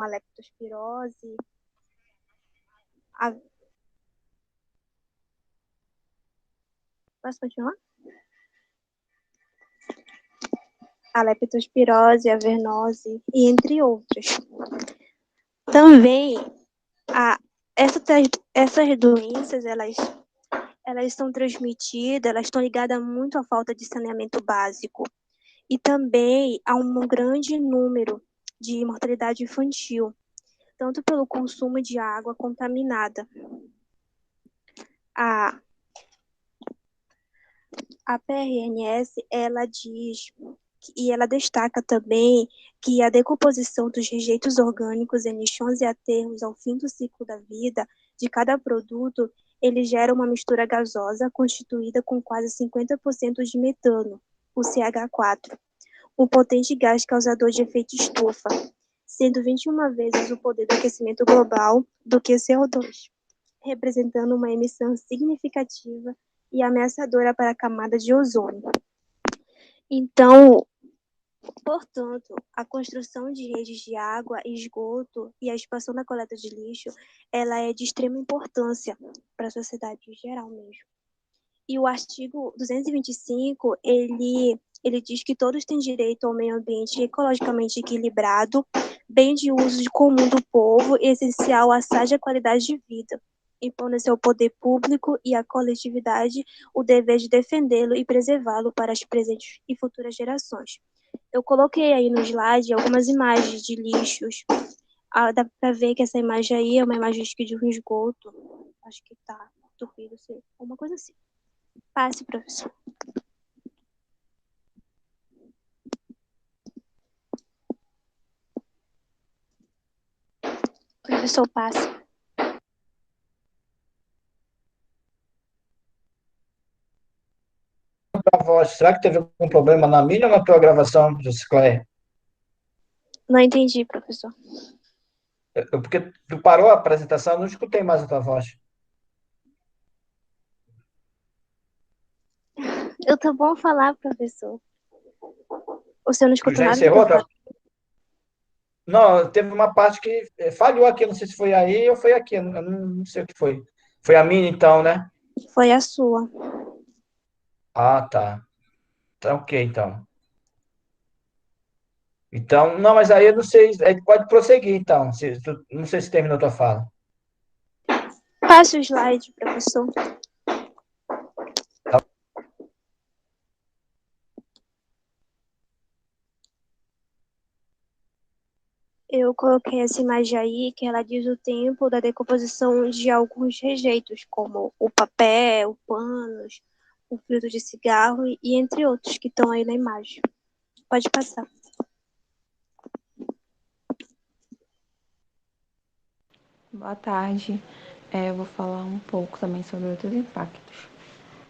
a leptospirose. A... Posso continuar? A leptospirose, a vernose e entre outras. Também, essas doenças, elas são transmitidas, elas estão ligadas muito à falta de saneamento básico. E também há um grande número de mortalidade infantil, tanto pelo consumo de água contaminada. A PRNS, ela diz, e ela destaca também que a decomposição dos rejeitos orgânicos em lixões e aterros ao fim do ciclo da vida de cada produto, ele gera uma mistura gasosa constituída com quase 50% de metano, o CH4, um potente gás causador de efeito estufa, sendo 21 vezes o poder do aquecimento global do que CO2, representando uma emissão significativa e ameaçadora para a camada de ozônio. Então, portanto, a construção de redes de água, esgoto e a expansão da coleta de lixo, ela é de extrema importância para a sociedade em geral mesmo. E o artigo 225, ele diz que todos têm direito ao meio ambiente ecologicamente equilibrado, bem de uso comum do povo e essencial à sádia qualidade de vida, impondo-se ao poder público e à coletividade o dever de defendê-lo e preservá-lo para as presentes e futuras gerações. Eu coloquei aí no slide algumas imagens de lixos. Dá para ver que essa imagem aí é uma imagem de um esgoto. Acho que tá entupido, alguma coisa assim. Passe, professor. Professor, passe. A voz, será que teve algum problema na minha ou na tua gravação, Josicléia? Não entendi, professor. Porque tu parou a apresentação, eu não escutei mais a tua voz. Eu tô bom falar, professor. O senhor não Tu escutou já nada do que eu encerrou? falei? Não, teve uma parte que falhou aqui, não sei se foi aí ou foi aqui, eu não sei o que foi. Foi a minha, então, né? Foi a sua. Ah, tá. Tá ok, então. Então, não, mas aí eu não sei, pode prosseguir, então. Não sei se terminou a tua fala. Passe o slide, professor. Eu coloquei essa imagem aí, que ela diz o tempo da decomposição de alguns rejeitos, como o papel, panos, o filtro de cigarro e entre outros que estão aí na imagem. Pode passar. Boa tarde. Eu vou falar um pouco também sobre outros impactos.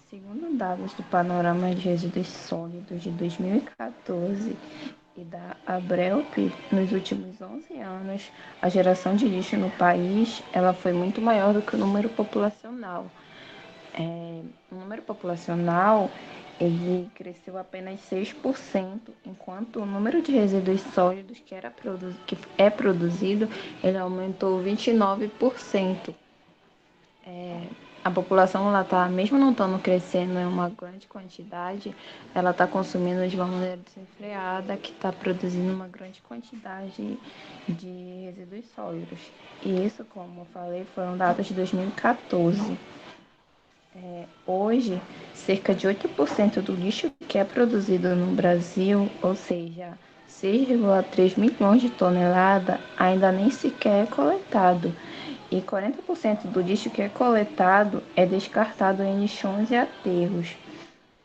Segundo dados do Panorama de Resíduos Sólidos de 2014 e da Abrelp, nos últimos 11 anos, a geração de lixo no país ela foi muito maior do que o número populacional. O número populacional ele cresceu apenas 6%, enquanto o número de resíduos sólidos que é produzido ele aumentou 29%. A população, ela tá, mesmo não estando crescendo em uma grande quantidade, ela está consumindo de uma maneira desenfreada, que está produzindo uma grande quantidade de resíduos sólidos. E isso, como eu falei, foram dados de 2014. Hoje, cerca de 8% do lixo que é produzido no Brasil, ou seja, 6,3 milhões de toneladas, ainda nem sequer é coletado. E 40% do lixo que é coletado é descartado em lixões e aterros.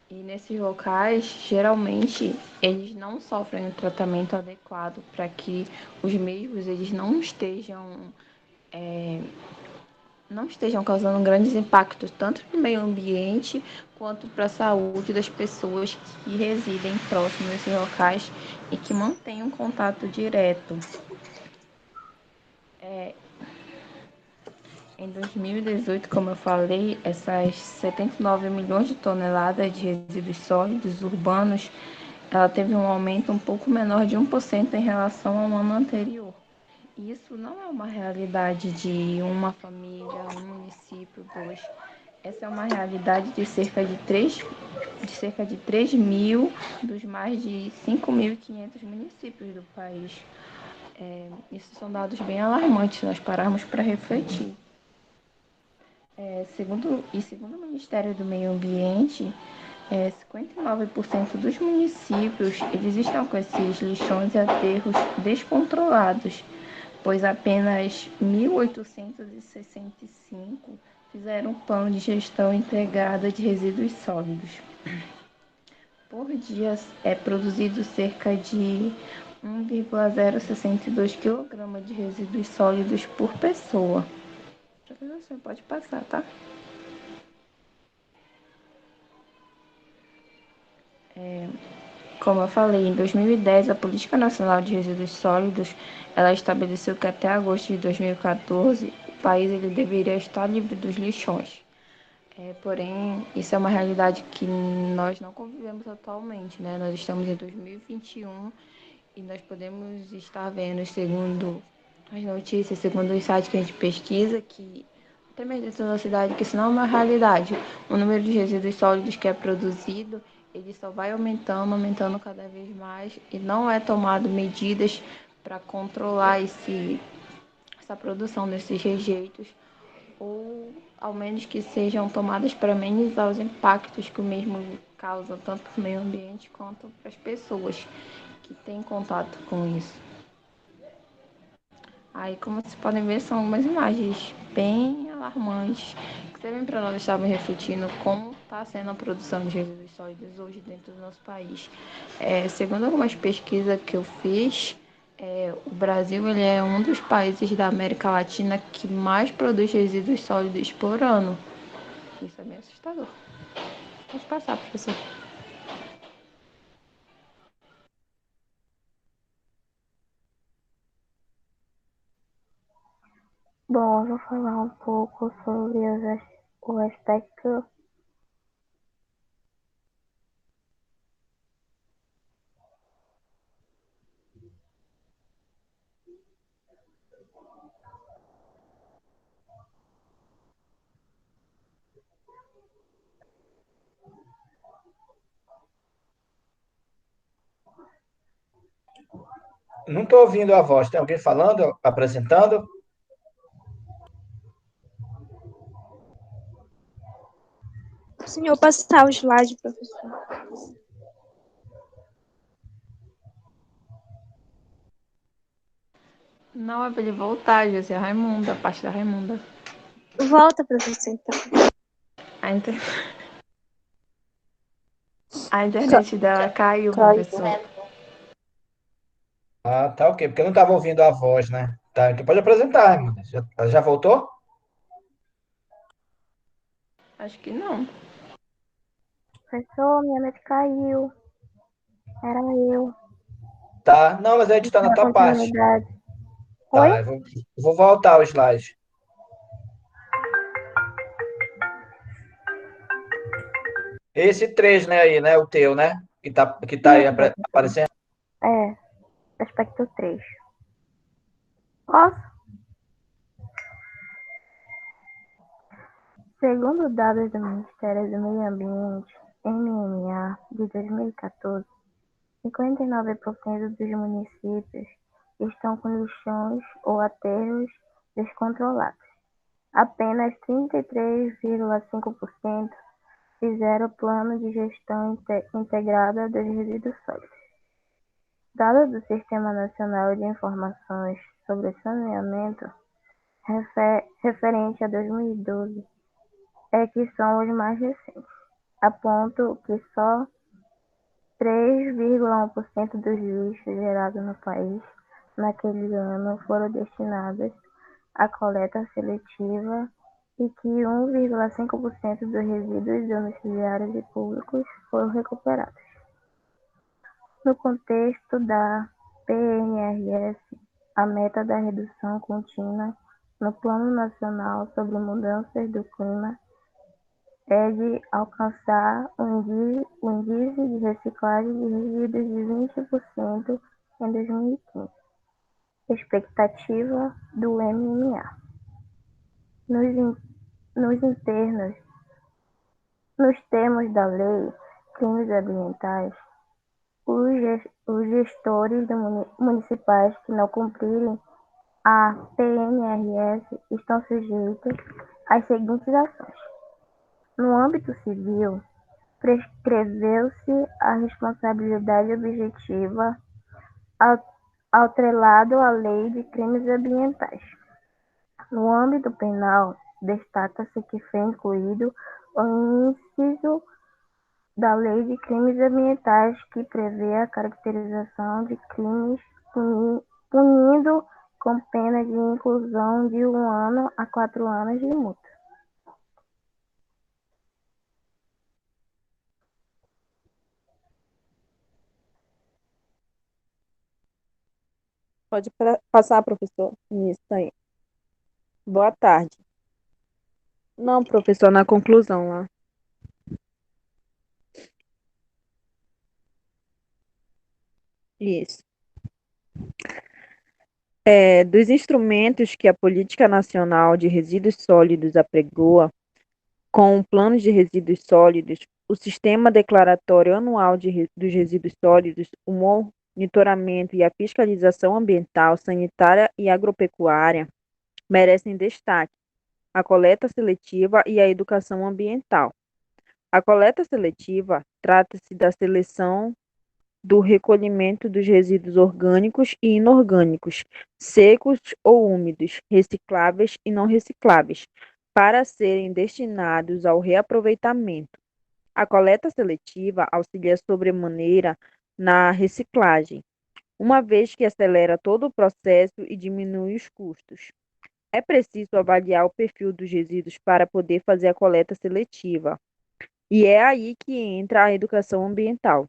E nesses locais, geralmente, eles não sofrem um tratamento adequado para que os mesmos eles não estejam causando grandes impactos tanto no meio ambiente quanto para a saúde das pessoas que residem próximo desses locais e que mantêm um contato direto. Em 2018, como eu falei, essas 79 milhões de toneladas de resíduos sólidos urbanos, ela teve um aumento um pouco menor de 1% em relação ao ano anterior. isso não é uma realidade de uma família, um município, dois. Essa é uma realidade de cerca de 3 mil dos mais de 5.500 municípios do país. Isso são dados bem alarmantes, se nós pararmos para refletir. Segundo o Ministério do Meio Ambiente, 59% dos municípios eles estão com esses lixões e aterros descontrolados, pois apenas 1.865 fizeram um plano de gestão integrada de resíduos sólidos. Por dia é produzido cerca de 1,062 kg de resíduos sólidos por pessoa. Você pode passar, tá? Como eu falei, em 2010, a Política Nacional de Resíduos Sólidos, ela estabeleceu que até agosto de 2014, o país ele deveria estar livre dos lixões. Porém, isso é uma realidade que nós não convivemos atualmente, né? Nós estamos em 2021 e nós podemos estar vendo, segundo as notícias, segundo os sites que a gente pesquisa, que até mesmo dentro da cidade, que isso não é uma realidade. O número de resíduos sólidos que é produzido, ele só vai aumentando, aumentando cada vez mais e não é tomado medidas para controlar essa produção desses rejeitos ou ao menos que sejam tomadas para amenizar os impactos que o mesmo causa tanto para o meio ambiente quanto para as pessoas que têm contato com isso. Aí, como vocês podem ver, são umas imagens bem alarmantes que servem para nós estarmos refletindo como está sendo a produção de resíduos sólidos hoje dentro do nosso país. Segundo algumas pesquisas que eu fiz, o Brasil ele é um dos países da América Latina que mais produz resíduos sólidos por ano. Isso é bem assustador. Pode passar, professor. Bom, eu vou falar um pouco sobre o aspecto. Não estou ouvindo a voz. Tem alguém falando, apresentando? O senhor passar o slide, professor. Não é para ele voltar, José Raimunda, a parte da Raimunda. Volta, professor, então. A, inter... a internet dela caiu, professor. Ah, tá ok, porque eu não estava ouvindo a voz, né? Tá, então pode apresentar, irmã. Já voltou? Acho que não. Professor, minha net caiu. Era eu. Tá. Não, mas a gente está na Na tua parte. continuidade. Oi? Tá, eu vou voltar ao slide. Esse 3, né, aí, né? O teu, né? Que tá aí Isso, professor. aparecendo. Aspecto 3. Posso? Segundo dados do Ministério do Meio Ambiente, MMA, de 2014, 59% dos municípios estão com lixões ou aterros descontrolados. Apenas 33,5% fizeram plano de gestão integrada dos resíduos sólidos. Dados do Sistema Nacional de Informações sobre Saneamento, referente a 2012, que são os mais recentes, apontam que só 3,1% dos lixos gerados no país naquele ano foram destinados à coleta seletiva e que 1,5% dos resíduos domiciliares e públicos foram recuperados. No contexto da PNRS, a meta da redução contínua no Plano Nacional sobre Mudanças do Clima é de alcançar o índice de reciclagem de resíduos de 20% em 2015. expectativa do MMA. Nos, nos internos, nos termos da lei, crimes ambientais, os gestores municipais que não cumprirem a PNRS estão sujeitos às seguintes ações. No âmbito civil, prescreveu-se a responsabilidade objetiva atrelado à lei de crimes ambientais. No âmbito penal, destaca-se que foi incluído o inciso da Lei de Crimes Ambientais que prevê a caracterização de crimes punindo com pena de inclusão de 1 ano a 4 anos de multa. Pode passar, professor. Isso aí. Boa tarde. Não, professor, na conclusão lá. Isso. Dos instrumentos que a Política Nacional de Resíduos Sólidos apregoa, com o Plano de Resíduos Sólidos, o Sistema Declaratório Anual dos Resíduos Sólidos, o monitoramento e a fiscalização ambiental, sanitária e agropecuária merecem destaque, a coleta seletiva e a educação ambiental. A coleta seletiva trata-se da seleção do recolhimento dos resíduos orgânicos e inorgânicos, secos ou úmidos, recicláveis e não recicláveis, para serem destinados ao reaproveitamento. A coleta seletiva auxilia sobremaneira na reciclagem, uma vez que acelera todo o processo e diminui os custos. É preciso avaliar o perfil dos resíduos para poder fazer a coleta seletiva. E é aí que entra a educação ambiental.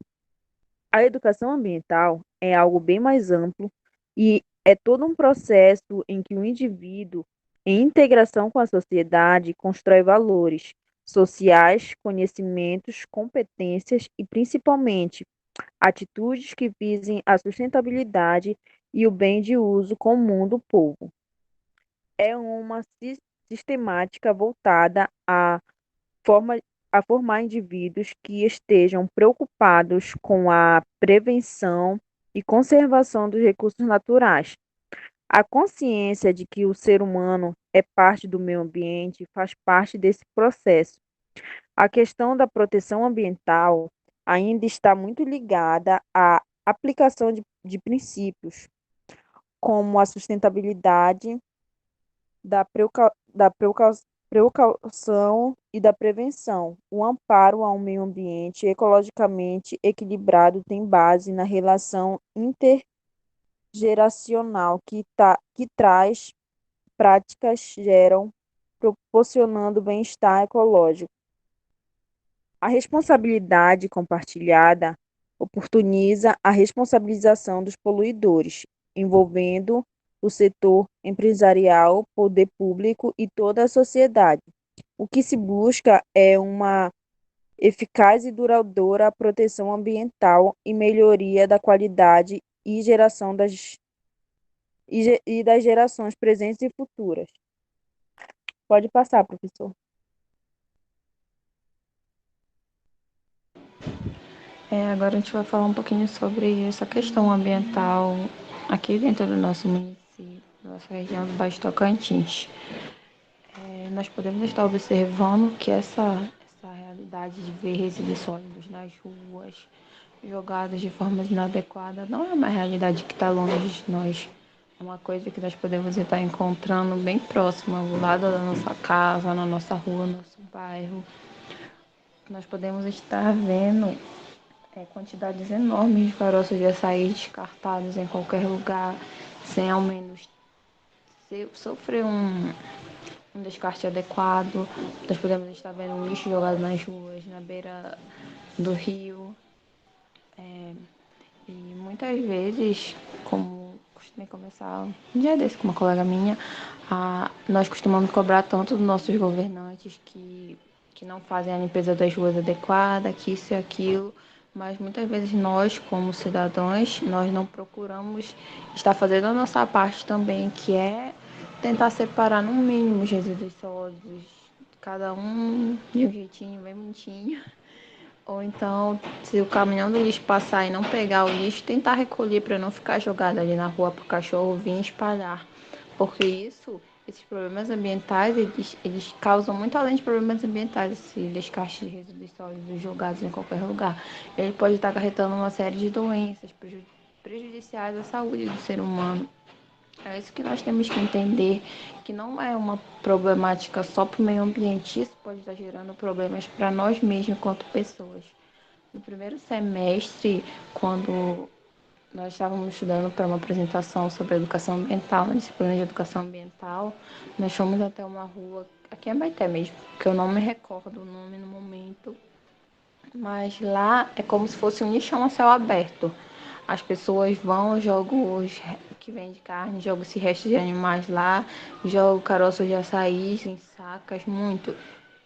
A educação ambiental é algo bem mais amplo e é todo um processo em que o indivíduo, em integração com a sociedade, constrói valores sociais, conhecimentos, competências e, principalmente, atitudes que visem a sustentabilidade e o bem de uso comum do povo. É uma sistemática voltada forma, a formar indivíduos que estejam preocupados com a prevenção e conservação dos recursos naturais. A consciência de que o ser humano é parte do meio ambiente faz parte desse processo. A questão da proteção ambiental ainda está muito ligada à aplicação de princípios, como a sustentabilidade, da precaução e da prevenção. O amparo a um meio ambiente ecologicamente equilibrado tem base na relação intergeracional que traz práticas geram, proporcionando bem-estar ecológico. A responsabilidade compartilhada oportuniza a responsabilização dos poluidores, envolvendo o setor empresarial, poder público e toda a sociedade. O que se busca é uma eficaz e duradoura proteção ambiental e melhoria da qualidade e das gerações presentes e futuras. Pode passar, professor. Agora a gente vai falar um pouquinho sobre essa questão ambiental aqui dentro do nosso município, nossa região do Baixo Tocantins. Nós podemos estar observando que essa realidade de ver resíduos sólidos nas ruas, jogados de forma inadequada, não é uma realidade que está longe de nós. É uma coisa que nós podemos estar encontrando bem próxima, ao lado da nossa casa, na nossa rua, no nosso bairro. Nós podemos estar vendo quantidades enormes de caroços de açaí descartados em qualquer lugar, sem ao menos sofrer um descarte adequado. Nós podemos estar vendo um lixo jogado nas ruas, na beira do rio. E muitas vezes, como costumei conversar um dia desse com uma colega minha, nós costumamos cobrar tanto dos nossos governantes que não fazem a limpeza das ruas adequada, que isso e aquilo, mas muitas vezes nós, como cidadãos, nós não procuramos estar fazendo a nossa parte também, que é tentar separar no mínimo os resíduos sólidos, cada um de um jeitinho bem bonitinho. Ou então, se o caminhão do lixo passar e não pegar o lixo, tentar recolher para não ficar jogado ali na rua para o cachorro vir espalhar. Porque esses problemas ambientais, eles causam muito além de problemas ambientais, esse descarte de resíduos sólidos jogados em qualquer lugar. Ele pode estar acarretando uma série de doenças prejudiciais à saúde do ser humano. É isso que nós temos que entender, que não é uma problemática só para o meio ambiente, isso pode estar gerando problemas para nós mesmos enquanto pessoas. No primeiro semestre, quando nós estávamos estudando para uma apresentação sobre educação ambiental, na disciplina de educação ambiental, nós fomos até uma rua, aqui em Abaeté mesmo, que eu não me recordo o nome no momento, mas lá é como se fosse um lixão a céu aberto. As pessoas vão, jogam os que vende carne, jogam esse resto de animais lá, jogam caroços de açaí em sacas, muito.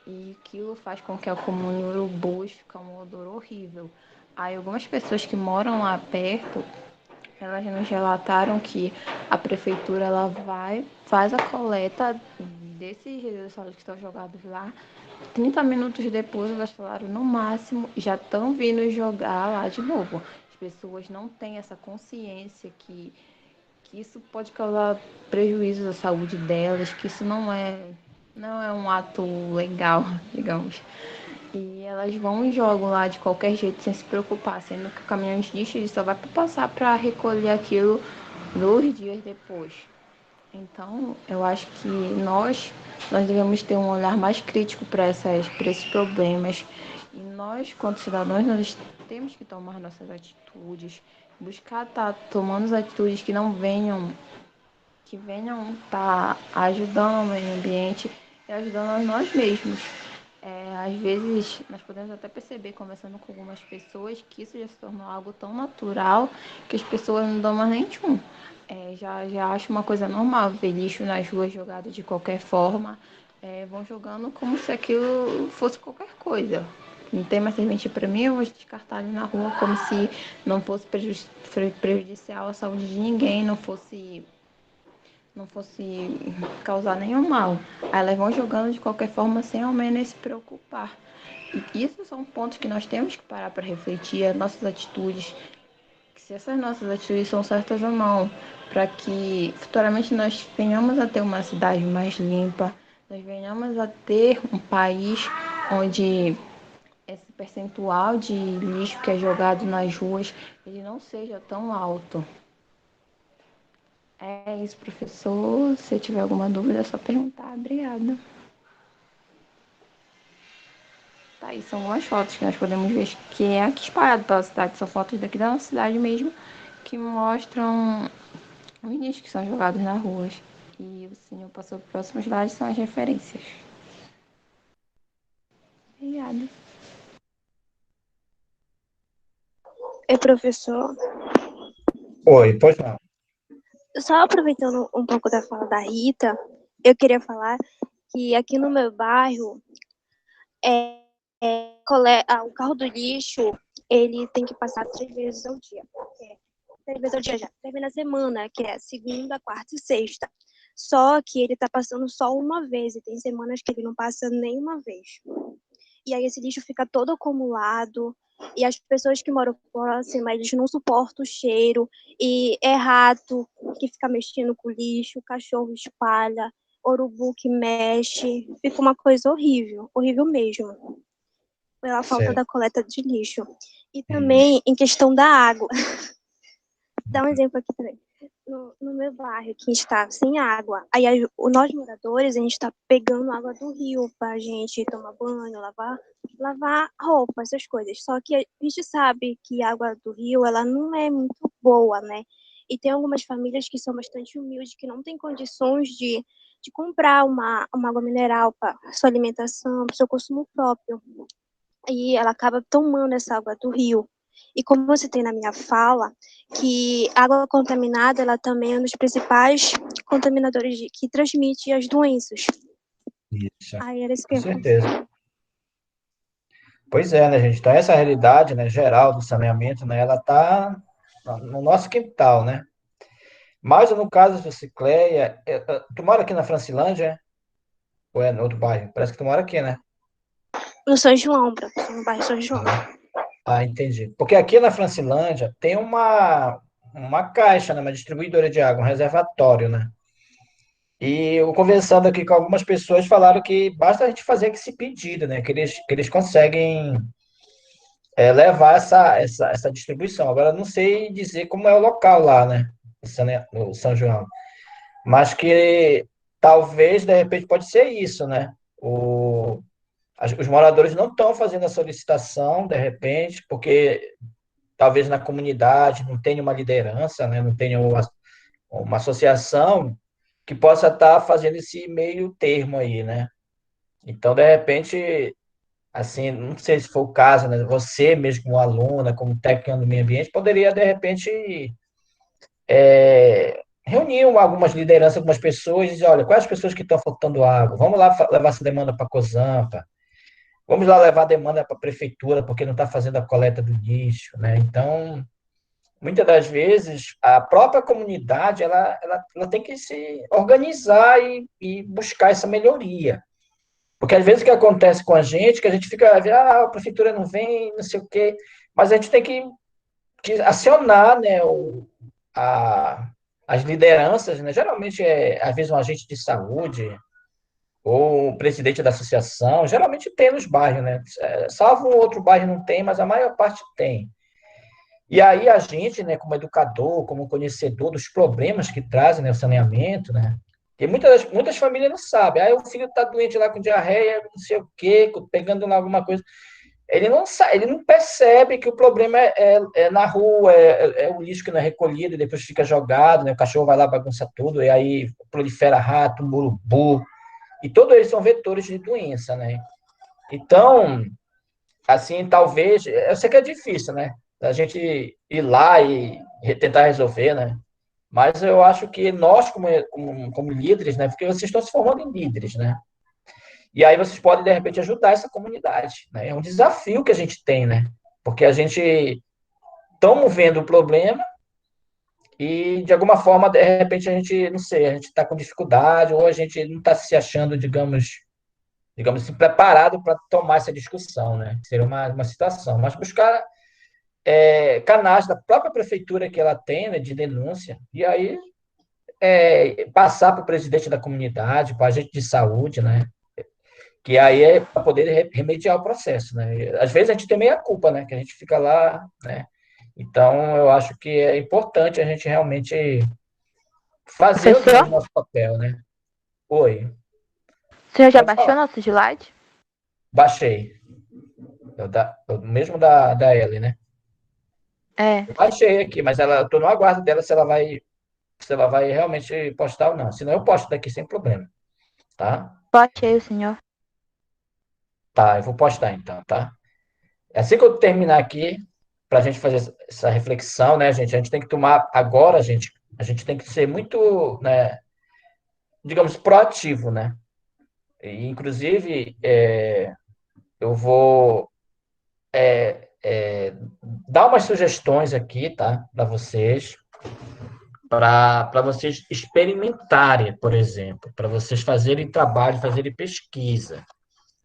E aquilo faz com que acumule urubus, fica um odor horrível. Aí algumas pessoas que moram lá perto, elas nos relataram que a prefeitura ela faz a coleta desses resíduos sólidos que estão jogados lá. 30 minutos depois, elas falaram, no máximo, já estão vindo jogar lá de novo. As pessoas não têm essa consciência que isso pode causar prejuízos à saúde delas, que isso não é um ato legal, digamos. E elas vão e jogam lá de qualquer jeito, sem se preocupar, sendo que o caminhão de lixo ele só vai passar para recolher aquilo 2 dias depois. Então, eu acho que nós devemos ter um olhar mais crítico para esses problemas. E nós, quanto cidadãos, nós temos que tomar nossas atitudes, buscar estar tomando as atitudes que venham estar ajudando o meio ambiente e ajudando a nós mesmos. Às vezes, nós podemos até perceber, conversando com algumas pessoas, que isso já se tornou algo tão natural que as pessoas não dão mais nem tchum. Já acho uma coisa normal ver lixo nas ruas jogado de qualquer forma. Vão jogando como se aquilo fosse qualquer coisa. Não tem mais serventia para mim, eu vou descartar ali na rua como se não fosse prejudicial à saúde de ninguém, não fosse causar nenhum mal. Aí elas vão jogando de qualquer forma sem ao menos se preocupar. E isso são pontos que nós temos que parar para refletir, as nossas atitudes, se essas nossas atitudes são certas ou não, para que futuramente nós venhamos a ter uma cidade mais limpa, nós venhamos a ter um país onde esse percentual de lixo que é jogado nas ruas ele não seja tão alto. É isso, professor. Se tiver alguma dúvida, é só perguntar. Obrigada. Tá aí, são algumas fotos que nós podemos ver que é aqui espalhado pela cidade. São fotos daqui da nossa cidade mesmo, que mostram os lixos que são jogados nas ruas. E o senhor passou para o próximo slide, são as referências. Obrigada. Oi, professor. Oi, pode falar. Só aproveitando um pouco da fala da Rita, eu queria falar que aqui no meu bairro, o carro do lixo, ele tem que passar 3 vezes ao dia. 3 vezes ao dia já. Termina a semana, que é segunda, quarta e sexta. Só que ele tá passando só uma vez, e tem semanas que ele não passa nenhuma vez. E aí esse lixo fica todo acumulado, e as pessoas que moram próximas, eles não suportam o cheiro, e é rato que fica mexendo com o lixo, cachorro espalha, urubu que mexe, fica uma coisa horrível, horrível mesmo, pela falta da Certo. coleta de lixo. E também em questão da água. Dá um exemplo aqui também. No meu bairro, que está sem água. Aí nós moradores, a gente está pegando água do rio para a gente tomar banho, lavar roupa, essas coisas. Só que a gente sabe que a água do rio, ela não é muito boa, né? E tem algumas famílias que são bastante humildes, que não têm condições de comprar uma água mineral para sua alimentação, para o seu consumo próprio. E ela acaba tomando essa água do rio. E como você tem na minha fala, que água contaminada, ela também é um dos principais contaminadores que transmite as doenças. Isso, Aí era isso que com eu ia falar. certeza. Pois é, né, gente? Então, essa realidade, né, geral do saneamento, né, ela está no nosso quintal, né? Mas no caso da Cicleia, tu mora aqui na Francilândia, é? Ou é no outro bairro? Parece que tu mora aqui, né? No São João, professor, no bairro São João. Entendi. Porque aqui na Francilândia tem uma caixa, né, uma distribuidora de água, um reservatório, né? E eu conversando aqui com algumas pessoas falaram que basta a gente fazer esse pedido, né? Que eles conseguem levar essa distribuição. Agora, eu não sei dizer como é o local lá, né? No São João. Mas que talvez, de repente, pode ser isso, né? Os moradores não estão fazendo a solicitação, de repente, porque talvez na comunidade não tenha uma liderança, né? Não tenha uma associação que possa estar fazendo esse meio termo aí, né? Então, de repente, assim, não sei se for o caso, né? Você mesmo como aluna, como técnica do meio ambiente, poderia, de repente, reunir algumas lideranças, algumas pessoas e dizer, olha, quais as pessoas que estão faltando água? Vamos lá levar essa demanda para a COSAMPA, vamos lá levar a demanda para a prefeitura, porque não está fazendo a coleta do lixo, né? Então, muitas das vezes, a própria comunidade, ela tem que se organizar e buscar essa melhoria. Porque às vezes o que acontece com a gente, que a gente fica, a prefeitura não vem, não sei o quê, mas a gente tem que acionar, né, a, as lideranças, né, geralmente às vezes um agente de saúde ou o presidente da associação, geralmente tem nos bairros, né, salvo um outro bairro não tem, mas a maior parte tem. E aí a gente, né, como educador, como conhecedor dos problemas que trazem, né, o saneamento, né, e muitas famílias não sabem. Aí o filho está doente lá com diarreia, não sei o quê, pegando lá alguma coisa. Ele não sabe, ele não percebe que o problema é na rua, é o lixo que não é recolhido e depois fica jogado, né? O cachorro vai lá, bagunça tudo, e aí prolifera rato, urubu, e todos eles são vetores de doença, né? Então, assim, talvez, eu sei que é difícil, né? A gente ir lá e tentar resolver, né? Mas eu acho que nós, como líderes, né? Porque vocês estão se formando em líderes, né? E aí vocês podem, de repente, ajudar essa comunidade, né? É um desafio que a gente tem, né? Porque a gente estamos vendo o problema e, de alguma forma, de repente, a gente, não sei, a gente está com dificuldade ou a gente não está se achando, digamos assim, preparado para tomar essa discussão, né? Seria uma situação. Mas buscar canais da própria prefeitura que ela tem, né, de denúncia, e aí passar para o presidente da comunidade, para o agente de saúde, né? Que aí é para poder remediar o processo, né? Às vezes a gente tem meia culpa, né? Que a gente fica lá, né? Então, eu acho que é importante a gente realmente fazer o Professor, nosso papel, né? Oi, o senhor já pode baixou falar. nosso slide? Baixei. O mesmo da Ellie, né? É, Eu baixei aqui, mas eu tô no aguardo dela se ela vai realmente postar ou não. Senão eu posto daqui sem problema, tá? bote aí o senhor. Tá, eu vou postar então, tá? Assim que eu terminar aqui, para a gente fazer essa reflexão, né, gente? A gente tem que tomar agora, gente. A gente tem que ser muito, né, digamos, proativo, né? E, inclusive, eu vou dar umas sugestões aqui, tá, para vocês experimentarem, por exemplo, para vocês fazerem trabalho, fazerem pesquisa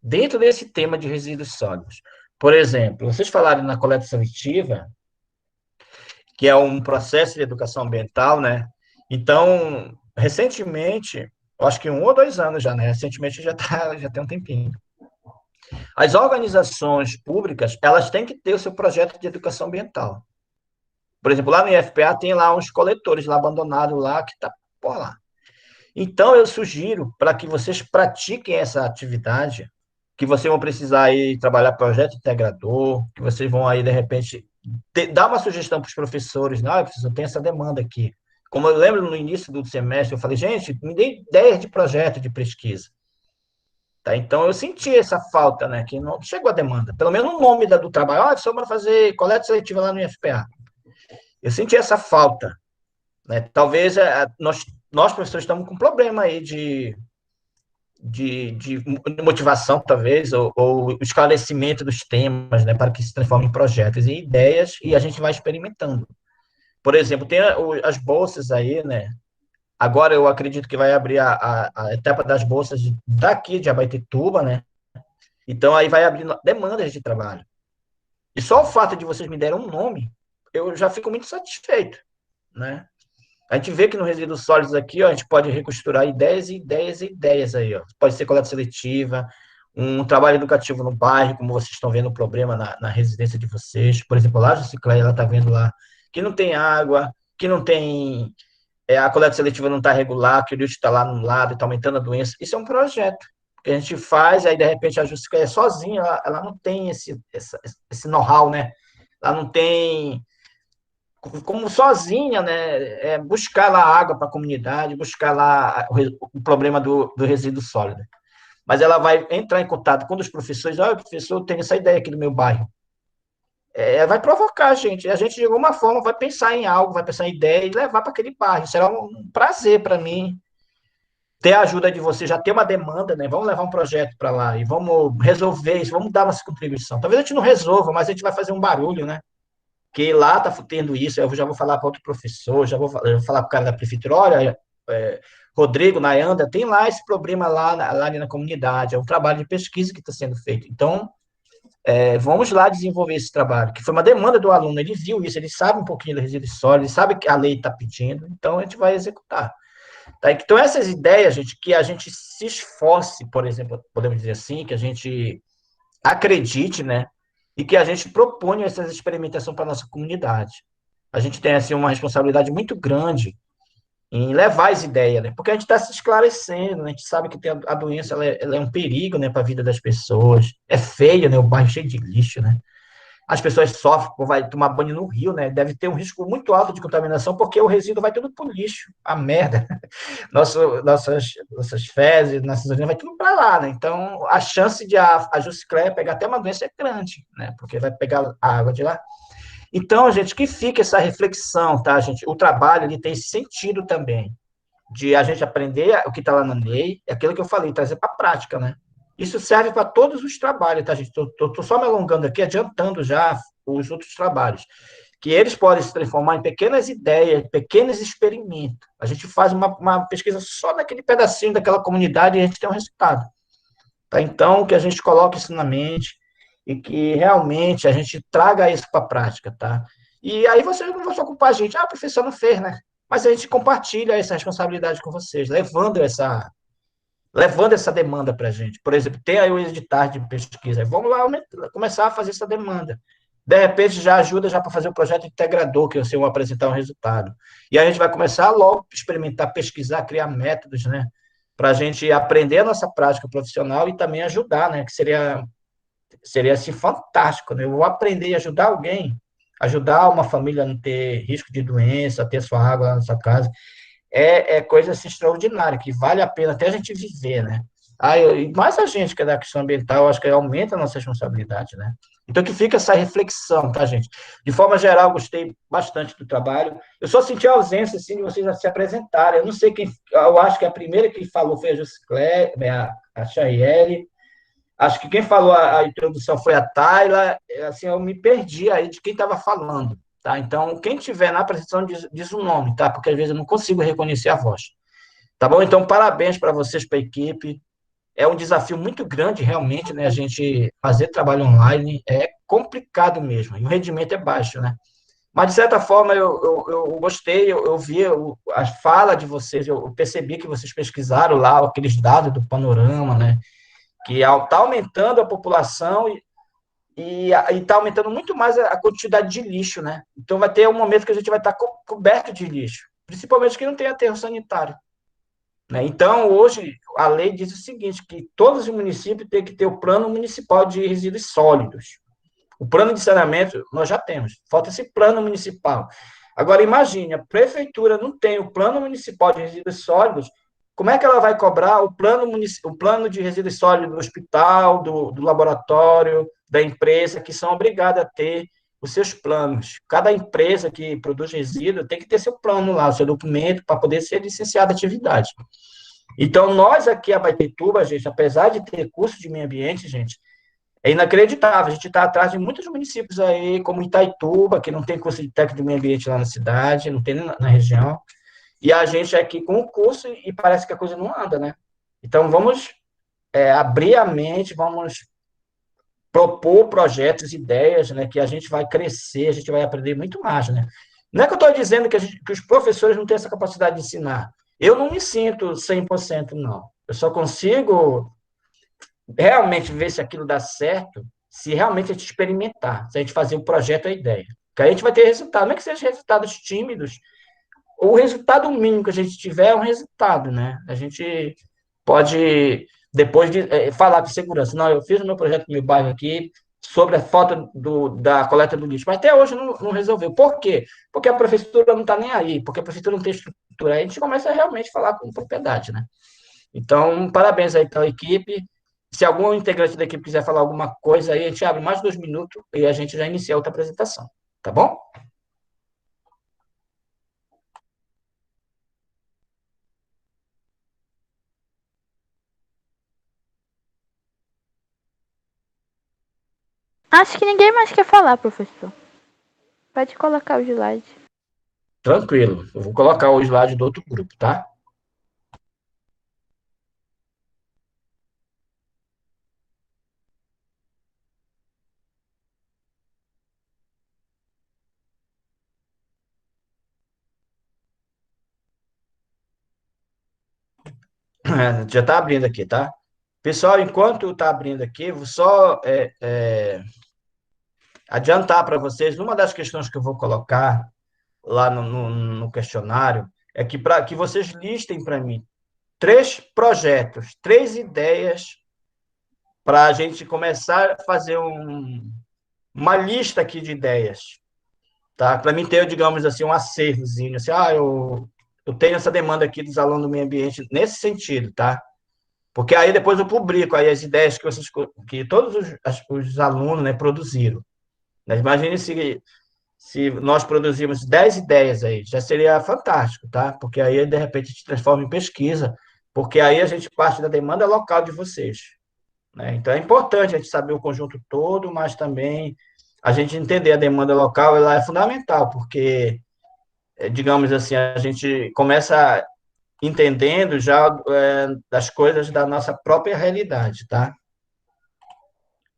dentro desse tema de resíduos sólidos. Por exemplo, vocês falaram na coleta seletiva, que é um processo de educação ambiental, né? Então, recentemente, acho que 1 ou 2 anos já, né? Recentemente já tem um tempinho. As organizações públicas, elas têm que ter o seu projeto de educação ambiental. Por exemplo, lá no IFPA tem lá uns coletores lá abandonados lá que tá por lá. Então, eu sugiro para que vocês pratiquem essa atividade, que vocês vão precisar aí trabalhar projeto integrador, que vocês vão aí, de repente, dar uma sugestão para os professores, não, professor, tem essa demanda aqui. Como eu lembro no início do semestre, eu falei, gente, me dê ideias de projeto de pesquisa. Tá? Então, eu senti essa falta, né, que não chegou a demanda. Pelo menos o nome do trabalho, só para fazer coleta seletiva lá no IFPA. Eu senti essa falta, né? Talvez nós professores estamos com problema aí de motivação, talvez, ou esclarecimento dos temas, né, para que se transformem em projetos e ideias, e a gente vai experimentando. Por exemplo, tem as bolsas aí, né? Agora eu acredito que vai abrir a etapa das bolsas daqui de Abaetetuba, né? Então aí vai abrir demandas de trabalho. E só o fato de vocês me deram um nome, eu já fico muito satisfeito, né? A gente vê que no resíduos sólidos aqui, ó, a gente pode recosturar ideias e ideias e ideias aí, ó. Pode ser coleta seletiva, um trabalho educativo no bairro, como vocês estão vendo o problema na residência de vocês. Por exemplo, lá a Jucicléia, ela está vendo lá que não tem água, que não tem... a coleta seletiva não está regular, que o lixo está lá no lado e está aumentando a doença. Isso é um projeto que a gente faz, aí de repente a Jucicléia sozinha, ela não tem esse know-how, né? Ela não tem como sozinha, né, buscar lá água para a comunidade, buscar lá o problema do resíduo sólido. Mas ela vai entrar em contato com os professores, olha, professor, eu tenho essa ideia aqui do meu bairro. Vai provocar a gente de alguma forma vai pensar em algo, vai pensar em ideia e levar para aquele bairro. Será um prazer para mim ter a ajuda de você, já ter uma demanda, né? Vamos levar um projeto para lá e vamos resolver isso, vamos dar nossa contribuição. Talvez a gente não resolva, mas a gente vai fazer um barulho, né? Que lá está tendo isso, eu já vou falar para outro professor, já vou falar para o cara da prefeitura, olha, Rodrigo, Nayanda, tem lá esse problema lá na comunidade, é um trabalho de pesquisa que está sendo feito. Então, vamos lá desenvolver esse trabalho, que foi uma demanda do aluno, ele viu isso, ele sabe um pouquinho do resíduo sólido, ele sabe que a lei está pedindo, então a gente vai executar. Tá? Então, essas ideias, gente, que a gente se esforce, por exemplo, podemos dizer assim, que a gente acredite, né, e que a gente propõe essas experimentações para a nossa comunidade. A gente tem, assim, uma responsabilidade muito grande em levar as ideias, né? Porque a gente está se esclarecendo, né? A gente sabe que a doença ela é um perigo, né, para a vida das pessoas. É feia, né? O bairro cheio de lixo, né? As pessoas sofrem, vai tomar banho no rio, né? Deve ter um risco muito alto de contaminação, porque o resíduo vai tudo para o lixo, a merda. Nossas fezes, nossas urinas, vai tudo para lá, né? Então, a chance de a Jucicléia pegar até uma doença é grande, né? Porque vai pegar a água de lá. Então, gente, que fica essa reflexão, tá, gente? O trabalho, ele tem esse sentido também, de a gente aprender o que está lá na lei, é aquilo que eu falei, trazer para a prática, né? Isso serve para todos os trabalhos, tá, gente? Estou só me alongando aqui, adiantando já os outros trabalhos, que eles podem se transformar em pequenas ideias, pequenos experimentos. A gente faz uma pesquisa só naquele pedacinho daquela comunidade e a gente tem um resultado. Tá? Então, que a gente coloque isso na mente e que realmente a gente traga isso para a prática, tá? E aí vocês não vão só culpar a gente, o professor não fez, né? Mas a gente compartilha essa responsabilidade com vocês, levando essa demanda para a gente. Por exemplo, tem aí o edital de pesquisa, vamos lá começar a fazer essa demanda. De repente, já ajuda já para fazer o projeto integrador, que você vai apresentar um resultado. E a gente vai começar logo a experimentar, pesquisar, criar métodos, né? Para a gente aprender a nossa prática profissional e também ajudar, né? Que seria assim, fantástico, né? Eu vou aprender a ajudar alguém, ajudar uma família a não ter risco de doença, a ter sua água lá na sua casa, é coisa assim, extraordinária, que vale a pena até a gente viver, né? E mais a gente que é da questão ambiental, eu acho que aumenta a nossa responsabilidade, né? Então, que fica essa reflexão, tá, gente? De forma geral, gostei bastante do trabalho. Eu só senti a ausência, assim, de vocês se apresentarem. Eu não sei quem... Eu acho que a primeira que falou foi a Jusclé, a Chayele. Acho que quem falou a introdução foi a Tayla. Assim, eu me perdi aí de quem estava falando, tá? Então, quem tiver na apresentação diz o nome, tá? Porque às vezes eu não consigo reconhecer a voz. Tá bom? Então, parabéns para vocês, para a equipe. É um desafio muito grande, realmente, né? A gente fazer trabalho online é complicado mesmo, e o rendimento é baixo, né? Mas, de certa forma, eu gostei, eu vi a fala de vocês, eu percebi que vocês pesquisaram lá aqueles dados do panorama, né? Que está aumentando a população e está aumentando muito mais a quantidade de lixo, né? Então, vai ter um momento que a gente vai estar coberto de lixo, principalmente que não tem aterro sanitário. Né? Então, hoje, a lei diz o seguinte, que todos os municípios têm que ter o plano municipal de resíduos sólidos. O plano de saneamento nós já temos, falta esse plano municipal. Agora, imagine, a prefeitura não tem o plano municipal de resíduos sólidos, como é que ela vai cobrar o plano de resíduos sólidos do hospital, do laboratório, da empresa, que são obrigadas a ter os seus planos. Cada empresa que produz resíduo tem que ter seu plano lá, o seu documento, para poder ser licenciada a atividade. Então, nós aqui, a Abaetetuba, gente, apesar de ter curso de meio ambiente, gente, é inacreditável. A gente está atrás de muitos municípios aí, como Itaituba, que não tem curso de técnico de meio ambiente lá na cidade, não tem na região. E a gente aqui com o curso e parece que a coisa não anda, né? Então, vamos abrir a mente, vamos propor projetos, ideias, né, que a gente vai crescer, a gente vai aprender muito mais, né? Não é que eu estou dizendo que os professores não têm essa capacidade de ensinar. Eu não me sinto 100%, não. Eu só consigo realmente ver se aquilo dá certo, se realmente a gente experimentar, se a gente fazer o projeto, a ideia. Que aí a gente vai ter resultado, não é que sejam resultados tímidos, o resultado mínimo que a gente tiver é um resultado, né? A gente pode, depois de falar com segurança, não, eu fiz o meu projeto no meu bairro aqui sobre a falta da coleta do lixo, mas até hoje não resolveu. Por quê? Porque a prefeitura não está nem aí, porque a prefeitura não tem estrutura. Aí a gente começa a realmente falar com propriedade, né? Então, parabéns aí pela equipe. Se algum integrante da equipe quiser falar alguma coisa aí, a gente abre mais 2 minutos e a gente já inicia outra apresentação. Tá bom? Acho que ninguém mais quer falar, professor. Pode colocar o slide. Tranquilo. Eu vou colocar o slide do outro grupo, tá? Já está abrindo aqui, tá? Pessoal, enquanto está abrindo aqui, vou só adiantar para vocês, uma das questões que eu vou colocar lá no questionário é que para que vocês listem para mim 3 projetos, 3 ideias para a gente começar a fazer uma lista aqui de ideias, tá? Para mim ter, digamos assim, um acervozinho, assim, eu tenho essa demanda aqui dos alunos do meio ambiente nesse sentido, tá? Porque aí depois eu publico aí as ideias que todos os alunos, né, produziram. Né? Imagine se nós produzirmos 10 ideias aí, já seria fantástico, tá? Porque aí, de repente, a gente transforma em pesquisa, porque aí a gente parte da demanda local de vocês. Né? Então, é importante a gente saber o conjunto todo, mas também a gente entender a demanda local, ela é fundamental, porque, digamos assim, a gente começa entendendo já das coisas da nossa própria realidade, tá?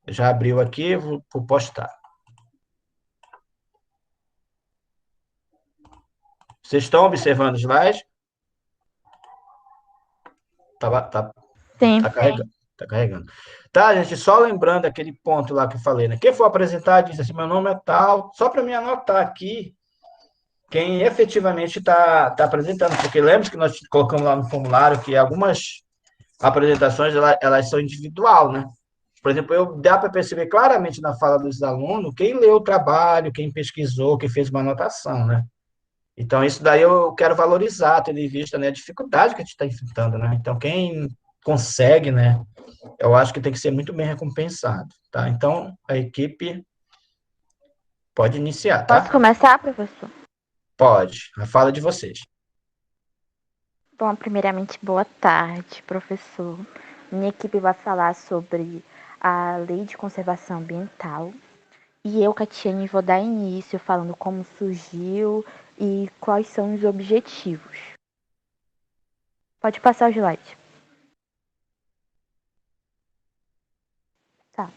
Já abriu aqui, vou postar. Vocês estão observando o slide? Sim. Tá carregando. Tá carregando. Tá, gente, só lembrando aquele ponto lá que eu falei, né? Quem for apresentar, diz assim, meu nome é tal, só para me anotar aqui quem efetivamente está apresentando, porque lembra que nós colocamos lá no formulário que algumas apresentações, elas são individual, né? Por exemplo, dá para perceber claramente na fala dos alunos quem leu o trabalho, quem pesquisou, quem fez uma anotação, né? Então, isso daí eu quero valorizar, tendo em vista, né, a dificuldade que a gente está enfrentando, né? Então, quem consegue, né, eu acho que tem que ser muito bem recompensado, tá? Então, a equipe pode iniciar, Posso tá? começar, professor? Pode. A fala de vocês. Bom, primeiramente, boa tarde, professor. Minha equipe vai falar sobre a Lei de Conservação Ambiental. E eu, Catiane, vou dar início falando como surgiu e quais são os objetivos. Pode passar o slide. Tá.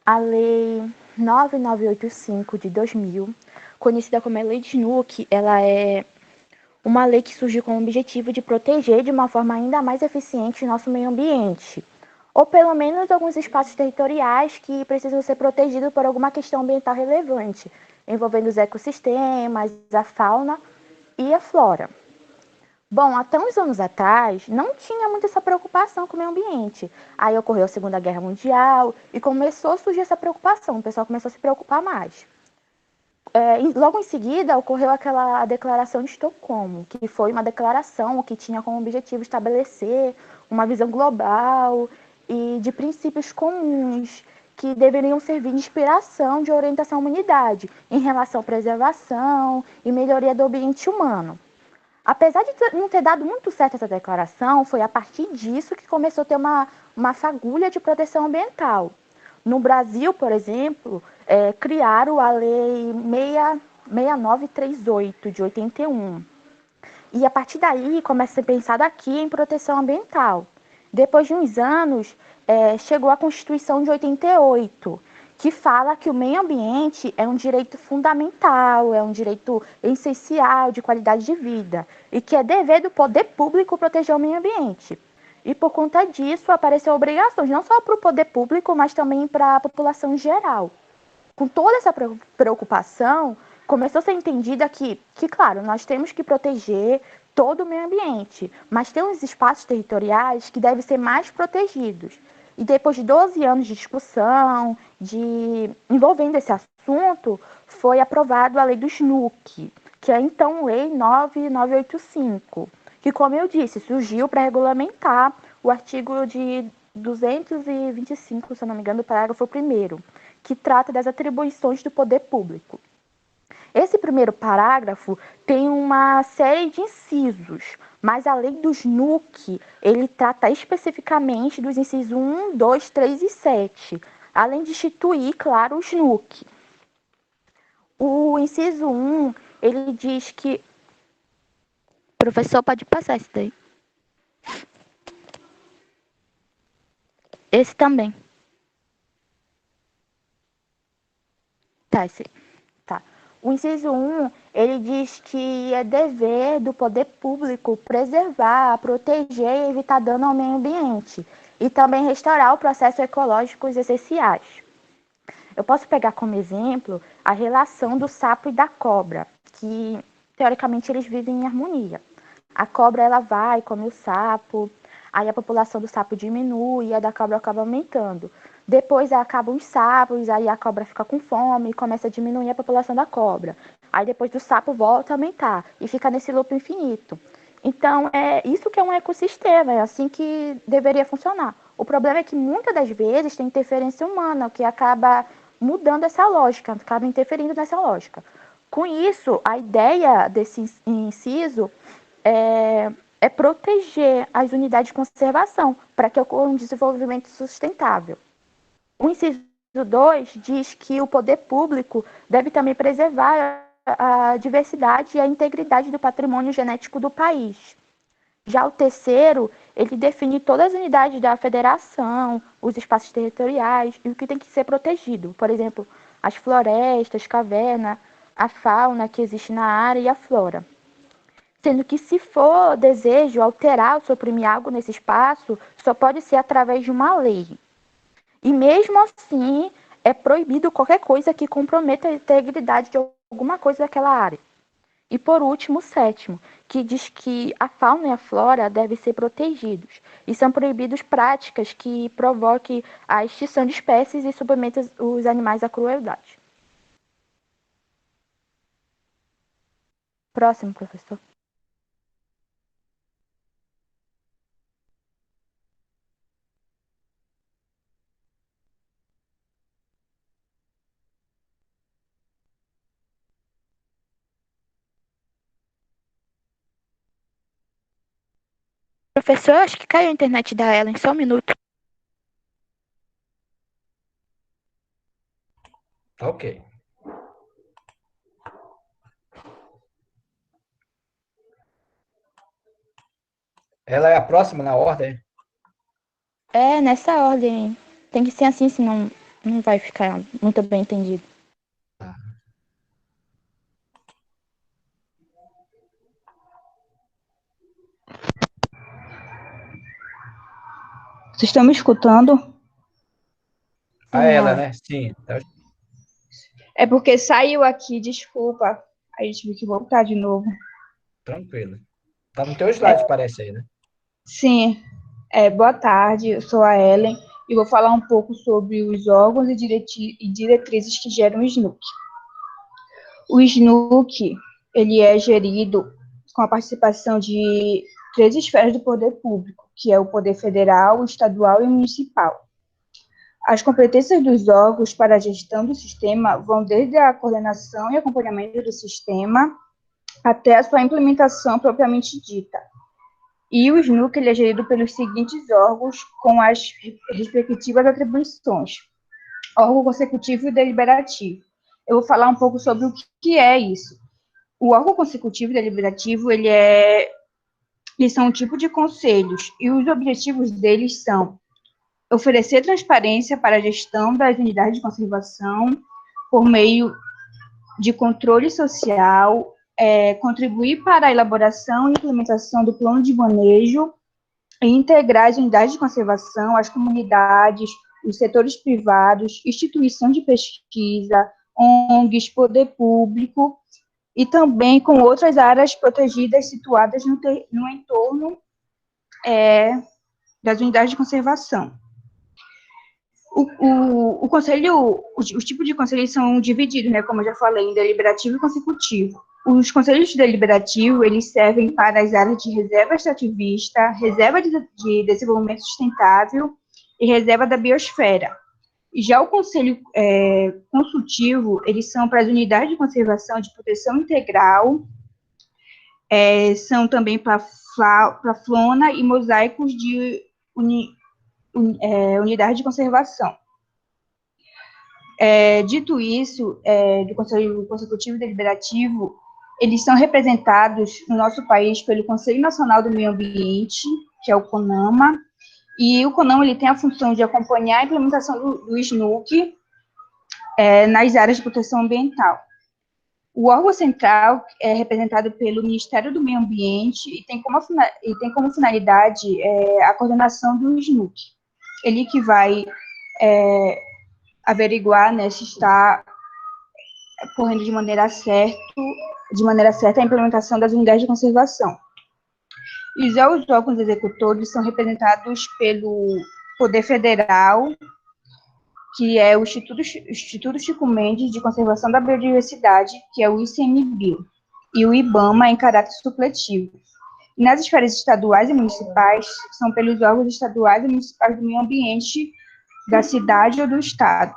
A Lei 9985 de 2000, conhecida como a Lei de Snook, ela é uma lei que surgiu com o objetivo de proteger de uma forma ainda mais eficiente o nosso meio ambiente, ou pelo menos alguns espaços territoriais que precisam ser protegidos por alguma questão ambiental relevante, envolvendo os ecossistemas, a fauna e a flora. Bom, até uns anos atrás, não tinha muito essa preocupação com o meio ambiente. Aí ocorreu a Segunda Guerra Mundial e começou a surgir essa preocupação, o pessoal começou a se preocupar mais. Logo em seguida, ocorreu aquela Declaração de Estocolmo, que foi uma declaração que tinha como objetivo estabelecer uma visão global e de princípios comuns que deveriam servir de inspiração de orientação à humanidade em relação à preservação e melhoria do ambiente humano. Apesar de não ter dado muito certo essa declaração, foi a partir disso que começou a ter uma fagulha de proteção ambiental. No Brasil, por exemplo, criaram a Lei 6938, de 81. E a partir daí começa a ser pensado aqui em proteção ambiental. Depois de uns anos, chegou a Constituição de 88, que fala que o meio ambiente é um direito fundamental, é um direito essencial de qualidade de vida, e que é dever do poder público proteger o meio ambiente. E por conta disso, apareceu obrigações, não só para o poder público, mas também para a população em geral. Com toda essa preocupação, começou a ser entendida que, claro, nós temos que proteger todo o meio ambiente, mas tem uns espaços territoriais que devem ser mais protegidos. E depois de 12 anos de discussão, envolvendo esse assunto, foi aprovado a lei do SNUC, que é então Lei 9985, que, como eu disse, surgiu para regulamentar o artigo de 225, se eu não me engano, do parágrafo 1º, que trata das atribuições do poder público. Esse primeiro parágrafo tem uma série de incisos, mas a lei do SNUC, ele trata especificamente dos incisos 1, 2, 3 e 7, além de instituir, claro, o SNUC. O inciso 1, ele diz que... Professor, pode passar esse daí. Esse também. Tá, esse. Tá. O inciso 1, ele diz que é dever do poder público preservar, proteger e evitar dano ao meio ambiente e também restaurar o processo ecológicos essenciais. Eu posso pegar como exemplo a relação do sapo e da cobra, que teoricamente eles vivem em harmonia. A cobra ela vai, come o sapo, aí a população do sapo diminui e a da cobra acaba aumentando. Depois acabam os sapos, aí a cobra fica com fome e começa a diminuir a população da cobra. Aí depois do sapo volta a aumentar e fica nesse loop infinito. Então, é isso que é um ecossistema, é assim que deveria funcionar. O problema é que muitas das vezes tem interferência humana, que acaba mudando essa lógica, acaba interferindo nessa lógica. Com isso, a ideia desse inciso é proteger as unidades de conservação para que ocorra um desenvolvimento sustentável. O inciso 2 diz que o poder público deve também preservar a diversidade e a integridade do patrimônio genético do país. Já o terceiro, ele define todas as unidades da federação, os espaços territoriais e o que tem que ser protegido. Por exemplo, as florestas, cavernas, a fauna que existe na área e a flora. Sendo que, se for desejo alterar ou suprimir algo nesse espaço, só pode ser através de uma lei. E mesmo assim, é proibido qualquer coisa que comprometa a integridade de alguma coisa daquela área. E por último, o sétimo, que diz que a fauna e a flora devem ser protegidos. E são proibidas práticas que provoquem a extinção de espécies e submetam os animais à crueldade. Próximo, professor. Professor, acho que caiu a internet da Ellen, só um minuto. Ok. Ela é a próxima na ordem? É, nessa ordem. Tem que ser assim, senão não vai ficar muito bem entendido. Vocês estão me escutando? Ah, ela, né? Sim. É porque saiu aqui, desculpa. Aí eu tive que voltar de novo. Tranquilo. Tá no teu slide, parece aí, né? Sim. Boa tarde, eu sou a Ellen e vou falar um pouco sobre os órgãos e diretrizes que geram o SNUC. O SNUC, ele é gerido com a participação de 3 esferas do poder público, que é o poder federal, estadual e municipal. As competências dos órgãos para a gestão do sistema vão desde a coordenação e acompanhamento do sistema até a sua implementação propriamente dita. E o SNUC ele é gerido pelos seguintes órgãos com as respectivas atribuições: órgão consecutivo e deliberativo. Eu vou falar um pouco sobre o que é isso. O órgão consecutivo e deliberativo, eles são um tipo de conselhos, e os objetivos deles são oferecer transparência para a gestão das unidades de conservação por meio de controle social, contribuir para a elaboração e implementação do plano de manejo e integrar as unidades de conservação, as comunidades, os setores privados, instituições de pesquisa, ONGs, poder público, e também com outras áreas protegidas situadas no entorno das unidades de conservação. O conselho, os tipos de conselhos são divididos, né, como eu já falei, em deliberativo e consecutivo. Os conselhos de deliberativo, eles servem para as áreas de reserva extrativista, reserva de desenvolvimento sustentável e reserva da biosfera. E já o conselho consultivo, eles são para as unidades de conservação de proteção integral, são também para fauna e mosaicos de unidade de conservação. Dito isso, do Conselho Consultivo e Deliberativo, eles são representados no nosso país pelo Conselho Nacional do Meio Ambiente, que é o CONAMA, e o CONAMA ele tem a função de acompanhar a implementação do SNUC nas áreas de proteção ambiental. O órgão central é representado pelo Ministério do Meio Ambiente e tem como finalidade a coordenação do SNUC. Ele que vai averiguar, né, se está correndo de maneira certa a implementação das unidades de conservação. E já os órgãos executores são representados pelo Poder Federal, que é o Instituto Chico Mendes de Conservação da Biodiversidade, que é o ICMBio, e o IBAMA em caráter supletivo. E nas esferas estaduais e municipais, são pelos órgãos estaduais e municipais do meio ambiente da cidade ou do estado.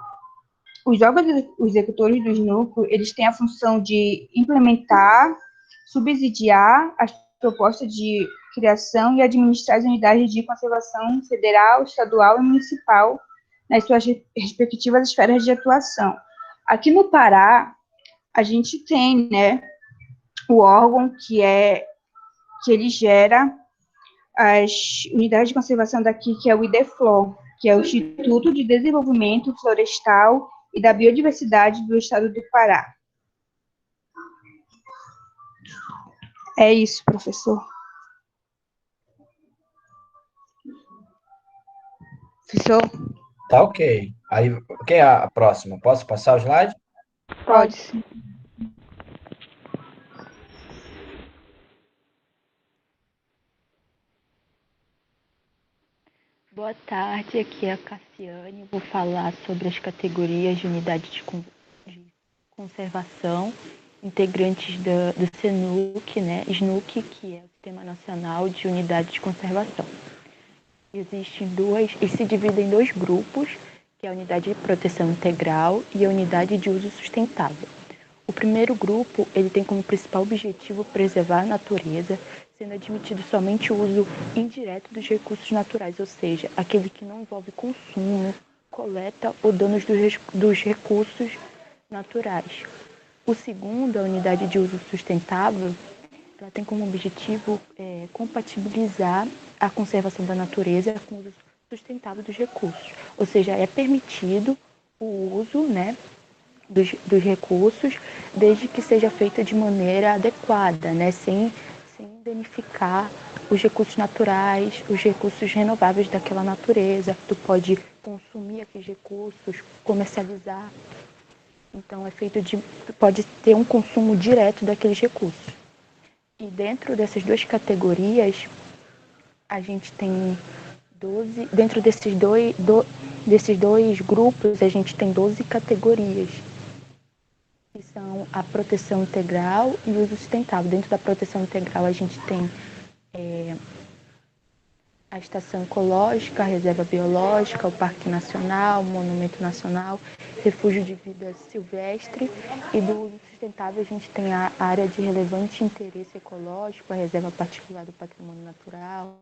Os órgãos executores do SNUC, eles têm a função de implementar, subsidiar as propostas de criação e administrar as unidades de conservação federal, estadual e municipal nas suas respectivas esferas de atuação. Aqui no Pará, a gente tem, né, o órgão que ele gera as unidades de conservação daqui, que é o IDEFLOR, que é o Instituto de Desenvolvimento Florestal e da Biodiversidade do Estado do Pará. É isso, professor. Professor? Tá ok. Aí, quem é a próxima? Posso passar o slide? Pode sim. Boa tarde, aqui é a Cassiane. Vou falar sobre as categorias de unidade de conservação, integrantes do SNUC, né? SNUC, que é o Sistema Nacional de Unidade de Conservação. Eles se dividem em dois grupos, que é a unidade de proteção integral e a unidade de uso sustentável. O primeiro grupo, ele tem como principal objetivo preservar a natureza, sendo admitido somente o uso indireto dos recursos naturais, ou seja, aquele que não envolve consumo, coleta ou danos dos recursos naturais. O segundo, a unidade de uso sustentável, ela tem como objetivo compatibilizar a conservação da natureza com o uso sustentável dos recursos, ou seja, é permitido o uso, né, dos recursos, desde que seja feita de maneira adequada, né, sem danificar os recursos naturais, os recursos renováveis daquela natureza. Tu pode consumir aqueles recursos, comercializar. Então, pode ter um consumo direto daqueles recursos. E dentro dessas duas categorias, a gente tem 12... Dentro desses dois grupos, a gente tem 12 categorias, que são a proteção integral e o uso sustentável. Dentro da proteção integral, a gente tem a estação ecológica, a reserva biológica, o parque nacional, o monumento nacional. refúgio de vida silvestre, e do uso sustentável a gente tem a área de relevante interesse ecológico, a reserva particular do patrimônio natural,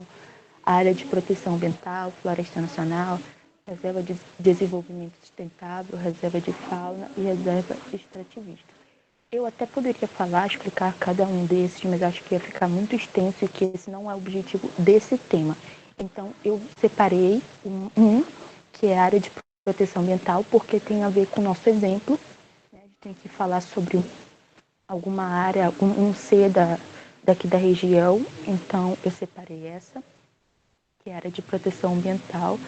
a área de proteção ambiental, floresta nacional, reserva de desenvolvimento sustentável, reserva de fauna e reserva extrativista. Eu até poderia falar, explicar cada um desses, mas acho que ia ficar muito extenso e que esse não é o objetivo desse tema. Então, eu separei que é a área de proteção ambiental, porque tem a ver com o nosso exemplo. Né? A gente tem que falar sobre alguma área, um C daqui da região. Então, eu separei essa, que é a área de proteção ambiental,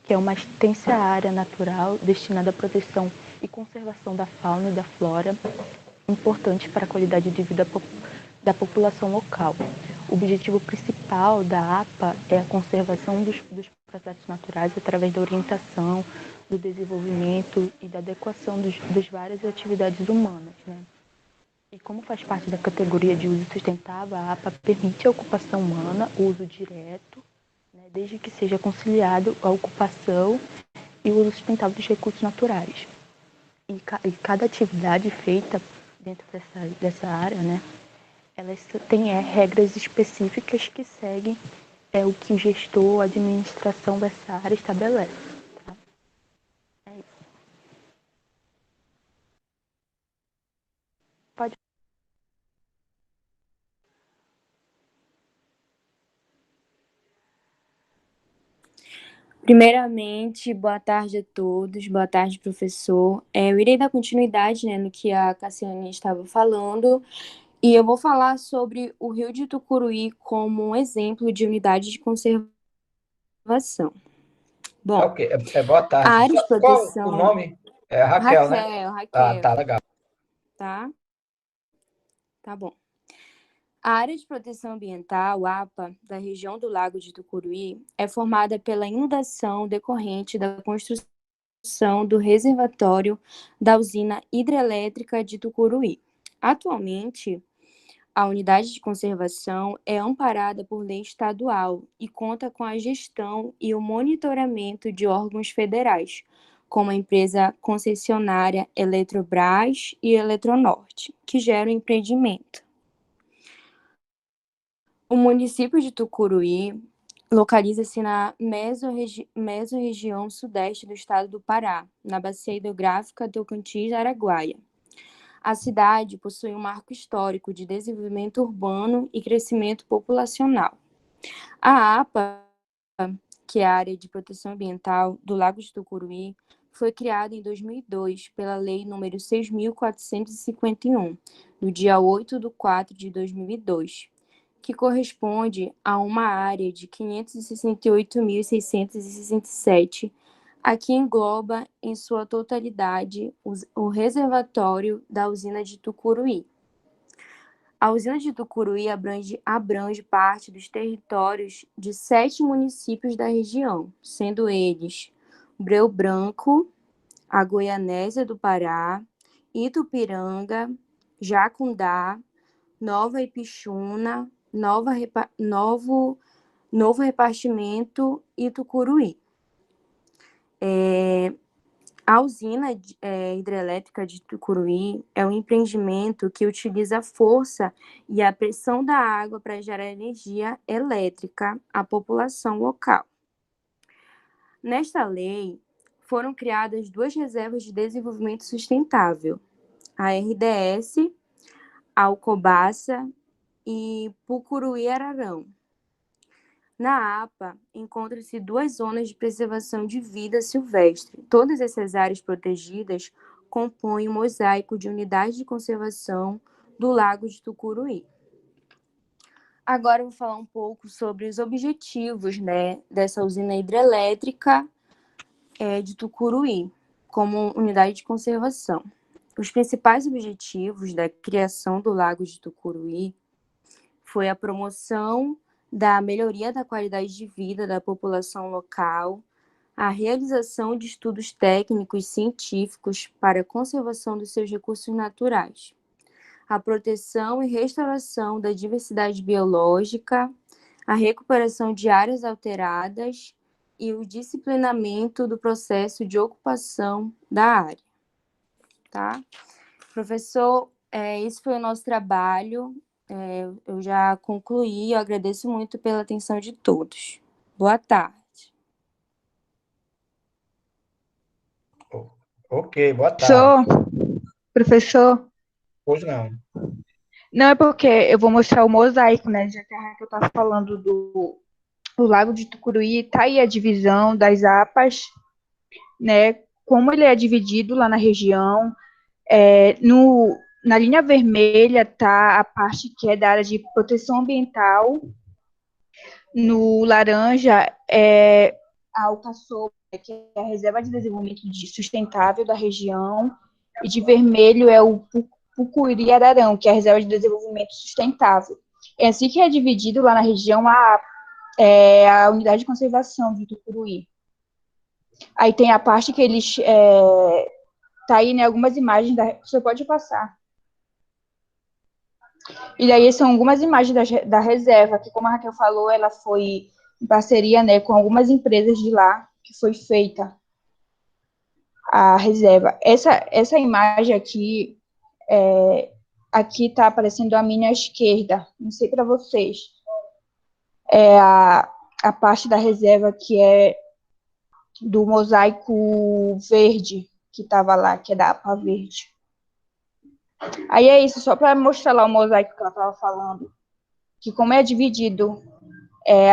que é uma extensa área natural destinada à proteção e conservação da fauna e da flora, importante para a qualidade de vida da população local. O objetivo principal da APA é a conservação dos processos naturais através da orientação, do desenvolvimento e da adequação das várias atividades humanas. Né? E como faz parte da categoria de uso sustentável, a APA permite a ocupação humana, o uso direto, né, desde que seja conciliado a ocupação e o uso sustentável dos recursos naturais. E cada atividade feita dentro dessa área, né, elas têm regras específicas que seguem o que o gestor, a administração dessa área estabelece. Tá? É isso. Pode. Primeiramente, boa tarde a todos, boa tarde, professor. Eu irei dar continuidade, né, no que a Cassiane estava falando, e eu vou falar sobre o Rio de Tucuruí como um exemplo de unidade de conservação. Bom, Ok, boa a tarde. área de Qual o proteção... nome? É Raquel, né? Ah, Raquel, tá, legal. tá? Tá bom. A área de proteção ambiental, APA, da região do Lago de Tucuruí, é formada pela inundação decorrente da construção do reservatório da usina hidrelétrica de Tucuruí. Atualmente, a unidade de conservação é amparada por lei estadual e conta com a gestão e o monitoramento de órgãos federais, como a empresa concessionária Eletrobras e Eletronorte, que geram empreendimento. O município de Tucuruí localiza-se na mesorregião sudeste do estado do Pará, na bacia hidrográfica Tocantins-Araguaia. A cidade possui um marco histórico de desenvolvimento urbano e crescimento populacional. A APA, que é a Área de Proteção Ambiental do Lago de Tucuruí, foi criada em 2002 pela Lei nº 6.451, no dia 8 de 4 de 2002, que corresponde a uma área de 568.667, a que engloba em sua totalidade o reservatório da usina de Tucuruí. A usina de Tucuruí abrange parte dos territórios de 7 municípios da região, sendo eles Breu Branco, a Goianésia do Pará, Itupiranga, Jacundá, Nova Ipixuna, Novo Repartimento e Tucuruí. A usina hidrelétrica de Tucuruí é um empreendimento que utiliza a força e a pressão da água para gerar energia elétrica à população local. Nesta lei, foram criadas 2 reservas de desenvolvimento sustentável, a RDS, Alcobaça e Pucuruí-Ararão. Na APA, encontram-se 2 zonas de preservação de vida silvestre. Todas essas áreas protegidas compõem um mosaico de unidades de conservação do Lago de Tucuruí. Agora eu vou falar um pouco sobre os objetivos, né, dessa usina hidrelétrica de Tucuruí, como unidade de conservação. Os principais objetivos da criação do Lago de Tucuruí foi a promoção da melhoria da qualidade de vida da população local, a realização de estudos técnicos e científicos para a conservação dos seus recursos naturais, a proteção e restauração da diversidade biológica, a recuperação de áreas alteradas e o disciplinamento do processo de ocupação da área. tá? Professor, esse foi o nosso trabalho. Eu já concluí. Eu agradeço muito pela atenção de todos. Boa tarde. Ok, boa tarde. Professor, Hoje não. não é porque eu vou mostrar o mosaico, né? Já que a Raquel tá falando do Lago de Tucuruí, tá aí a divisão das APAs, né? Como ele é dividido lá na região. Na linha vermelha tá a parte que é da área de proteção ambiental. No laranja é a Alcaçou, que é a Reserva de Desenvolvimento Sustentável da região. E de vermelho é o Pucuri-Ararão, que é a Reserva de Desenvolvimento Sustentável. É assim que é dividido lá na região a unidade de conservação de Tucuruí. Aí tem a parte que eles... tá aí, né, algumas imagens, você pode passar. E daí são algumas imagens da reserva, que como a Raquel falou, ela foi em parceria, né, com algumas empresas de lá, que foi feita a reserva. Essa imagem aqui, aqui está aparecendo a minha esquerda, não sei para vocês. É a parte da reserva que é do mosaico verde, que estava lá, que é da APA verde. Aí é isso, só para mostrar lá o mosaico que ela estava falando, que como é dividido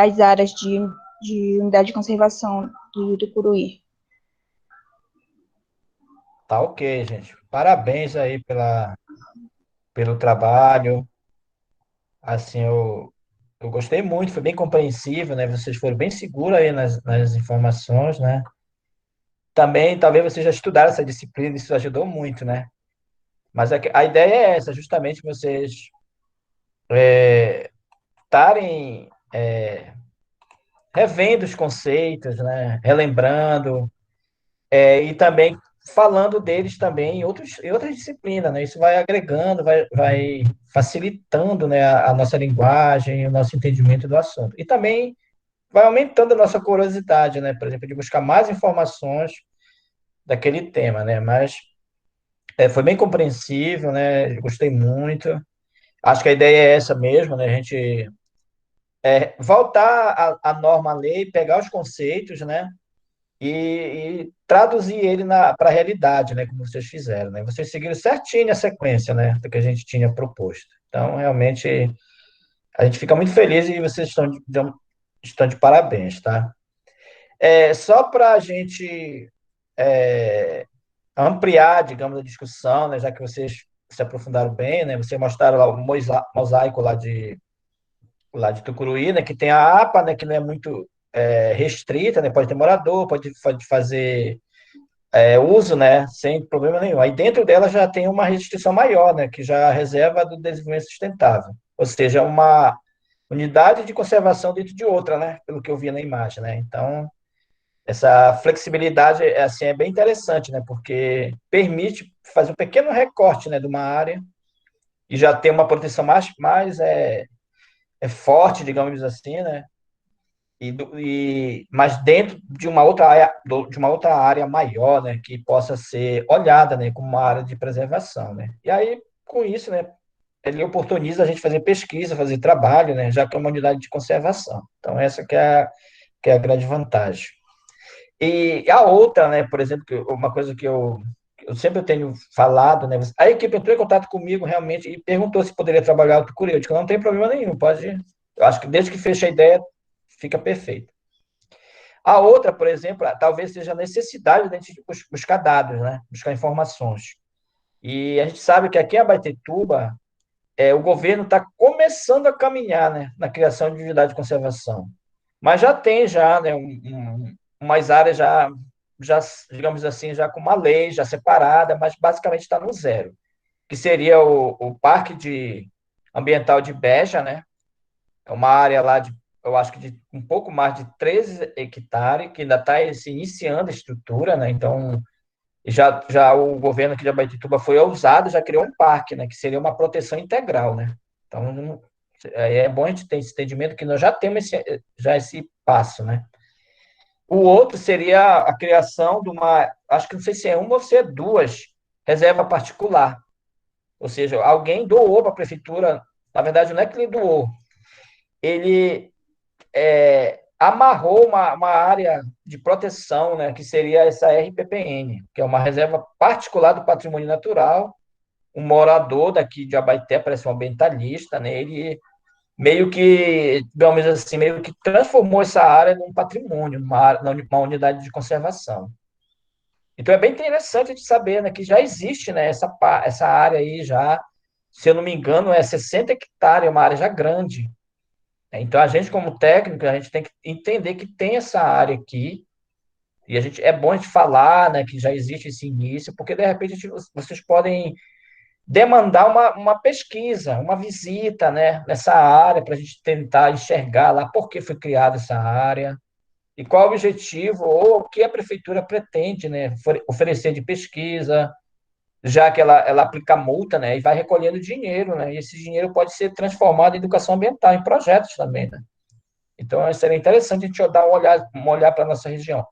as áreas de unidade de conservação do Tucuruí. Tá ok, gente. Parabéns aí pelo trabalho. Assim, eu gostei muito, foi bem compreensível, né? Vocês foram bem seguros aí nas informações, né? Também, talvez vocês já estudaram essa disciplina, isso ajudou muito, né? Mas a ideia é essa, justamente vocês estarem revendo os conceitos, né? Relembrando, e também falando deles também em outras disciplinas, né? Isso vai agregando, vai facilitando, né, a nossa linguagem, o nosso entendimento do assunto. E também vai aumentando a nossa curiosidade, né? Por exemplo, de buscar mais informações daquele tema, né? Mas foi bem compreensível, né? Eu gostei muito. Acho que a ideia é essa mesmo, né? A gente voltar à norma, à lei, pegar os conceitos, né? E traduzir ele para a realidade, né? Como vocês fizeram, né? Vocês seguiram certinho a sequência, né? Do que a gente tinha proposto. Então, realmente, a gente fica muito feliz e vocês estão de parabéns, tá? Só para a gente ampliar, digamos, a discussão, né? Já que vocês se aprofundaram bem, né? Vocês mostraram lá o mosaico lá de Tucuruí, né? Que tem a APA, né? Que não é muito restrita, né? Pode ter morador, pode fazer uso, né? Sem problema nenhum. Aí dentro dela já tem uma restrição maior, né? Que já é a reserva do desenvolvimento sustentável. Ou seja, uma unidade de conservação dentro de outra, né? Pelo que eu vi na imagem, né? Então, essa flexibilidade assim, é bem interessante, né? Porque permite fazer um pequeno recorte, né, de uma área e já ter uma proteção mais forte, digamos assim, né? Mas dentro de uma outra área maior, né, que possa ser olhada, né, como uma área de preservação, né? E aí, com isso, né, ele oportuniza a gente fazer pesquisa, fazer trabalho, né, já que é uma unidade de conservação. Então, essa que é a grande vantagem. E a outra, né, por exemplo, uma coisa que eu sempre tenho falado, né, a equipe entrou em contato comigo realmente e perguntou se poderia trabalhar o Tucuruí. Eu disse que não tem problema nenhum, pode. Eu acho que desde que feche a ideia, fica perfeito. A outra, por exemplo, talvez seja a necessidade de a gente buscar dados, né, buscar informações. E a gente sabe que aqui em Abaetetuba, o governo está começando a caminhar, né, na criação de unidade de conservação. Mas já tem né, umas áreas já, digamos assim, já com uma lei já separada, mas basicamente está no zero, que seria o Parque Ambiental de Beja, né? É uma área lá eu acho que de um pouco mais de 13 hectares, que ainda está se iniciando a estrutura, né? Então, já o governo aqui de Abaetetuba foi ousado, já criou um parque, né? Que seria uma proteção integral, né? Então, é bom a gente ter esse entendimento que nós já temos esse passo, né? O outro seria a criação de acho que não sei se é uma ou se é duas reserva particular. Ou seja, alguém doou para a prefeitura, na verdade, não é que ele doou, ele amarrou uma área de proteção, né, que seria essa RPPN, que é uma reserva particular do patrimônio natural. Um morador daqui de Abaeté, parece um ambientalista, né, ele meio que, digamos assim, meio que transformou essa área num patrimônio, uma unidade de conservação. Então é bem interessante de saber, né, que já existe, né, essa área aí já, se eu não me engano, é 60 hectares, é uma área já grande. Então a gente, como técnico, a gente tem que entender que tem essa área aqui, e é bom a gente falar, né, que já existe esse início, porque de repente vocês podem demandar uma pesquisa, uma visita, né, nessa área, para a gente tentar enxergar lá por que foi criada essa área, e qual o objetivo, ou o que a prefeitura pretende, né, oferecer de pesquisa, já que ela aplica multa, né, e vai recolhendo dinheiro, né, e esse dinheiro pode ser transformado em educação ambiental, em projetos também, né. Então, seria interessante a gente dar uma olhada para a nossa região.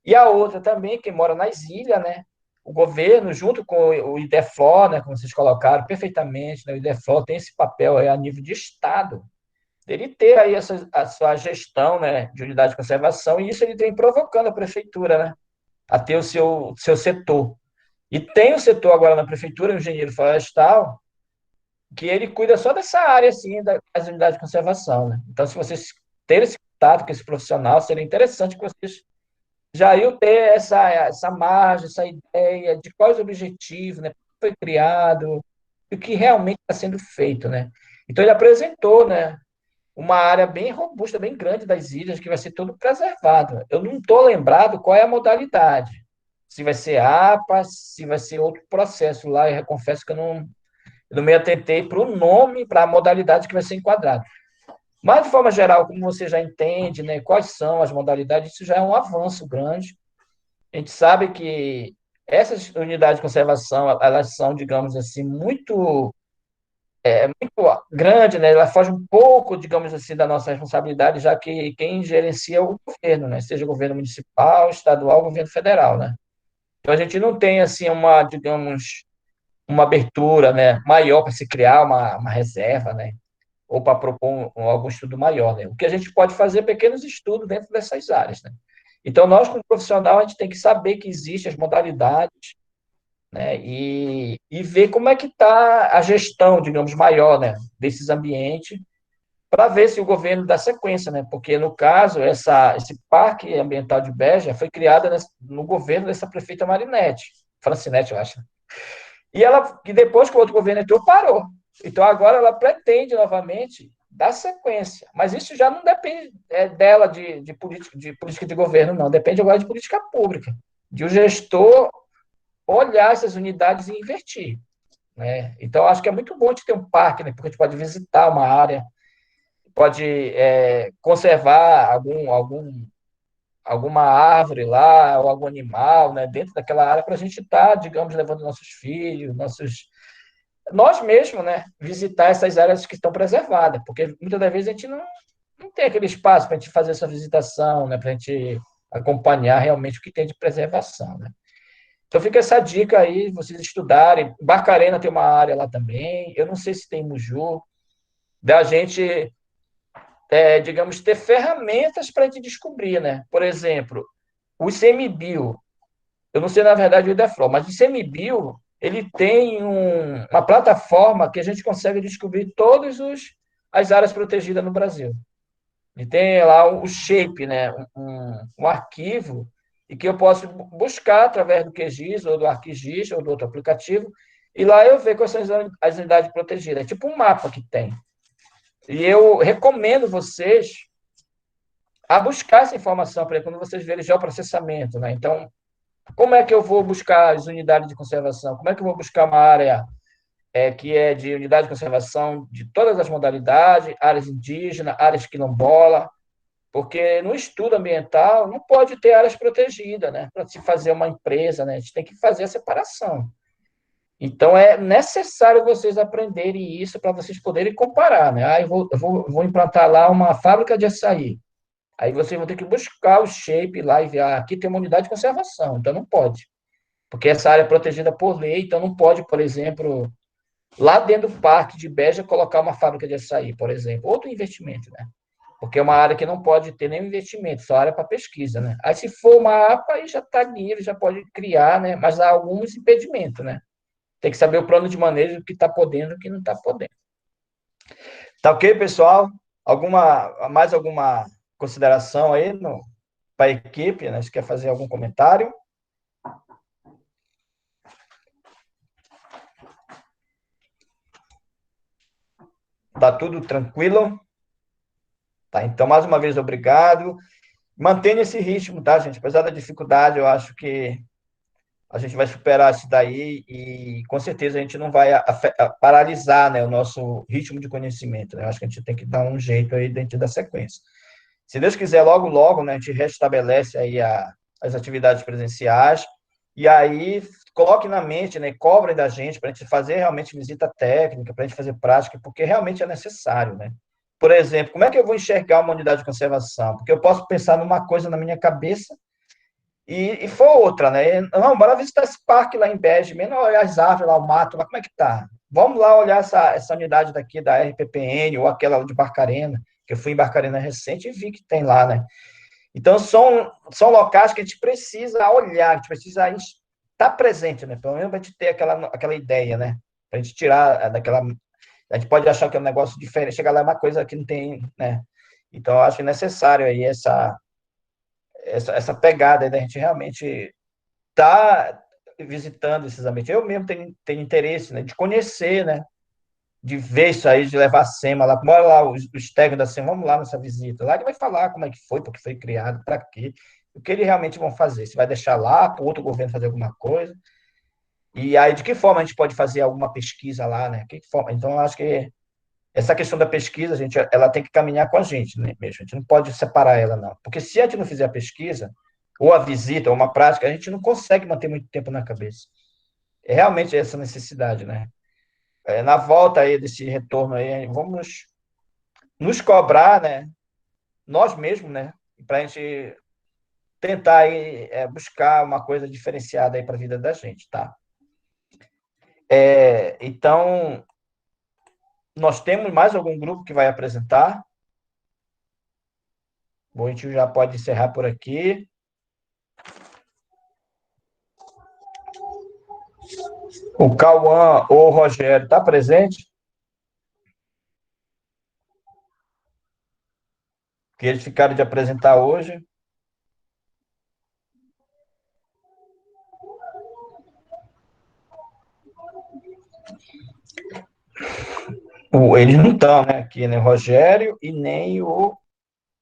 E a outra também, que mora nas ilhas, né, o governo, junto com o IDEFLOR, né, como vocês colocaram perfeitamente, né, o IDEFLOR tem esse papel aí a nível de Estado, ele ter aí a sua gestão, né, de unidade de conservação, e isso ele vem provocando a prefeitura, né, a ter o seu setor. E tem o setor agora na prefeitura, o engenheiro florestal, que ele cuida só dessa área, assim, das unidades de conservação, né. Então, se vocês terem esse contato com esse profissional, seria interessante que vocês já iam ter essa margem, essa ideia de quais os objetivos, né, foi criado, e o que realmente está sendo feito, né. Então, ele apresentou, né, uma área bem robusta, bem grande das ilhas, que vai ser tudo preservado. Eu não estou lembrado qual é a modalidade. Se vai ser APA, se vai ser outro processo lá, eu confesso que eu não me atentei para o nome, para a modalidade que vai ser enquadrado. Mas, de forma geral, como você já entende, né, quais são as modalidades, isso já é um avanço grande. A gente sabe que essas unidades de conservação, elas são, digamos assim, muito grande, né? Ela foge um pouco, digamos assim, da nossa responsabilidade, já que quem gerencia é o governo, né? Seja o governo municipal, estadual, governo federal, né? Então a gente não tem assim digamos, uma abertura, né, maior para se criar uma reserva, né? Ou para propor algum estudo maior, né? O que a gente pode fazer é pequenos estudos dentro dessas áreas, né? Então nós, como profissional, a gente tem que saber que existem as modalidades, né? E ver como é que está a gestão, digamos, maior, né, desses ambientes, para ver se o governo dá sequência, né? Porque, no caso, esse Parque Ambiental de Beja foi criado no governo dessa prefeita Marinette, Francinete, eu acho. E depois que o outro governo entrou, parou. Então, agora ela pretende novamente dar sequência. Mas isso já não depende dela de política de governo, não. Depende agora de política pública, de o gestor olhar essas unidades e invertir, né? Então, acho que é muito bom de ter um parque, né? Porque a gente pode visitar uma área, pode conservar alguma árvore lá, ou algum animal, né, dentro daquela área, para a gente estar, digamos, levando nossos filhos, nós mesmos, né, visitar essas áreas que estão preservadas, porque muitas das vezes a gente não tem aquele espaço para a gente fazer essa visitação, né, para a gente acompanhar realmente o que tem de preservação, né. Então fica essa dica aí, vocês estudarem. Barcarena tem uma área lá também, eu não sei se tem em Muju, da gente, digamos, ter ferramentas para a gente descobrir, né? Por exemplo, o ICMBio, eu não sei na verdade o IDEFLOR, mas o ICMBio, ele tem uma plataforma que a gente consegue descobrir todas as áreas protegidas no Brasil. E tem lá o Shape, né? Um arquivo, e que eu posso buscar através do QGIS, ou do ArcGIS, ou do outro aplicativo, e lá eu vejo quais são as unidades protegidas. É tipo um mapa que tem. E eu recomendo vocês a buscar essa informação, para quando vocês verem geoprocessamento, né? Então, como é que eu vou buscar as unidades de conservação? Como é que eu vou buscar uma área que é de unidade de conservação de todas as modalidades, áreas indígenas, áreas quilombola, porque no estudo ambiental não pode ter áreas protegidas, né? Para se fazer uma empresa, né? A gente tem que fazer a separação. Então, é necessário vocês aprenderem isso para vocês poderem comparar, né? Ah, eu vou implantar lá uma fábrica de açaí. Aí vocês vão ter que buscar o shape lá e ver, aqui tem uma unidade de conservação, então não pode. porque essa área é protegida por lei, então não pode, por exemplo, lá dentro do parque de Beja, colocar uma fábrica de açaí, por exemplo, outro investimento, né? Porque é uma área que não pode ter nenhum investimento, só área para pesquisa, né? Aí, se for uma APA, aí já está livre, já pode criar, né? Mas há alguns impedimentos, né? Tem que saber o plano de manejo, o que está podendo e o que não está podendo. Tá ok, pessoal? Mais alguma consideração aí para a equipe, né? Você quer fazer algum comentário? Tá tudo tranquilo? Tá, então, mais uma vez, obrigado. Mantenha esse ritmo, tá, gente? Apesar da dificuldade, eu acho que a gente vai superar isso daí e, com certeza, a gente não vai paralisar, né, o nosso ritmo de conhecimento, né? Eu acho que a gente tem que dar um jeito aí dentro da sequência. Se Deus quiser, logo, logo, né, a gente restabelece aí as atividades presenciais e aí coloque na mente, né, cobrem da gente para a gente fazer realmente visita técnica, para a gente fazer prática, porque realmente é necessário, né? Por exemplo, como é que eu vou enxergar uma unidade de conservação? Porque eu posso pensar numa coisa na minha cabeça e for outra, né? Não, bora visitar esse parque lá em Bege, mesmo olhar as árvores lá, o mato, lá, como é que tá? Vamos lá olhar essa unidade daqui da RPPN ou aquela de Barcarena, que eu fui em Barcarena recente e vi que tem lá, né? Então, são locais que a gente precisa olhar, a gente precisa estar presente, né? Pelo menos para a gente ter aquela ideia, né? Para a gente tirar daquela... A gente pode achar que é um negócio diferente, chegar lá é uma coisa que não tem, né? Então, eu acho necessário aí essa pegada aí da gente realmente estar visitando esses ambientes. Eu mesmo tenho interesse, né? De conhecer, né? De ver isso aí, de levar a SEMA lá, bora lá, os técnicos da SEMA, vamos lá nessa visita. Lá ele vai falar como é que foi, porque foi criado, para quê, o que eles realmente vão fazer. Se vai deixar lá para o outro governo fazer alguma coisa. E aí, de que forma a gente pode fazer alguma pesquisa lá, né? Que forma? Então, eu acho que essa questão da pesquisa, ela tem que caminhar com a gente, né, mesmo. A gente não pode separar ela, não. Porque se a gente não fizer a pesquisa, ou a visita, ou uma prática, a gente não consegue manter muito tempo na cabeça. É realmente essa necessidade, né? Na volta aí desse retorno aí, vamos nos cobrar, né? Nós mesmos, né? Para a gente tentar aí, buscar uma coisa diferenciada aí para a vida da gente, tá? Então, nós temos mais algum grupo que vai apresentar? Bom, a gente já pode encerrar por aqui. O Cauã ou o Rogério está presente? Que eles ficaram de apresentar hoje. Eles não estão, né? Aqui, né? O Rogério e nem o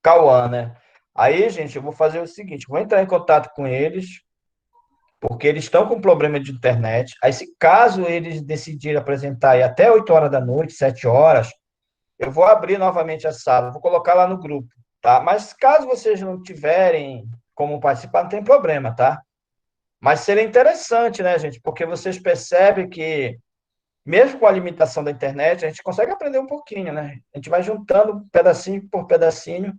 Cauã, né? Aí, gente, eu vou fazer o seguinte: vou entrar em contato com eles, porque eles estão com problema de internet. Aí, se caso eles decidirem apresentar aí até 8 horas da noite, 7 horas, eu vou abrir novamente a sala, vou colocar lá no grupo, tá? Mas caso vocês não tiverem como participar, não tem problema, tá? Mas seria interessante, né, gente? Porque vocês percebem que, mesmo com a limitação da internet, a gente consegue aprender um pouquinho, né? A gente vai juntando pedacinho por pedacinho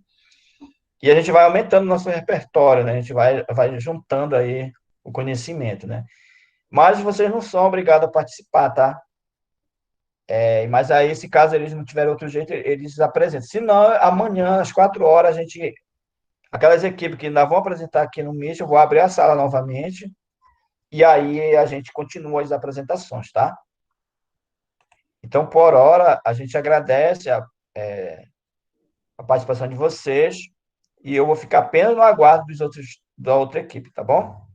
e a gente vai aumentando nosso repertório, né? A gente vai juntando aí o conhecimento, né? Mas vocês não são obrigados a participar, tá? Mas aí, se caso eles não tiverem outro jeito, eles apresentam. Se não, amanhã, às 4 horas, aquelas equipes que ainda vão apresentar aqui no Meet, eu vou abrir a sala novamente e aí a gente continua as apresentações, tá? Então, por hora, a gente agradece a participação de vocês e eu vou ficar apenas no aguardo da outra equipe, tá bom?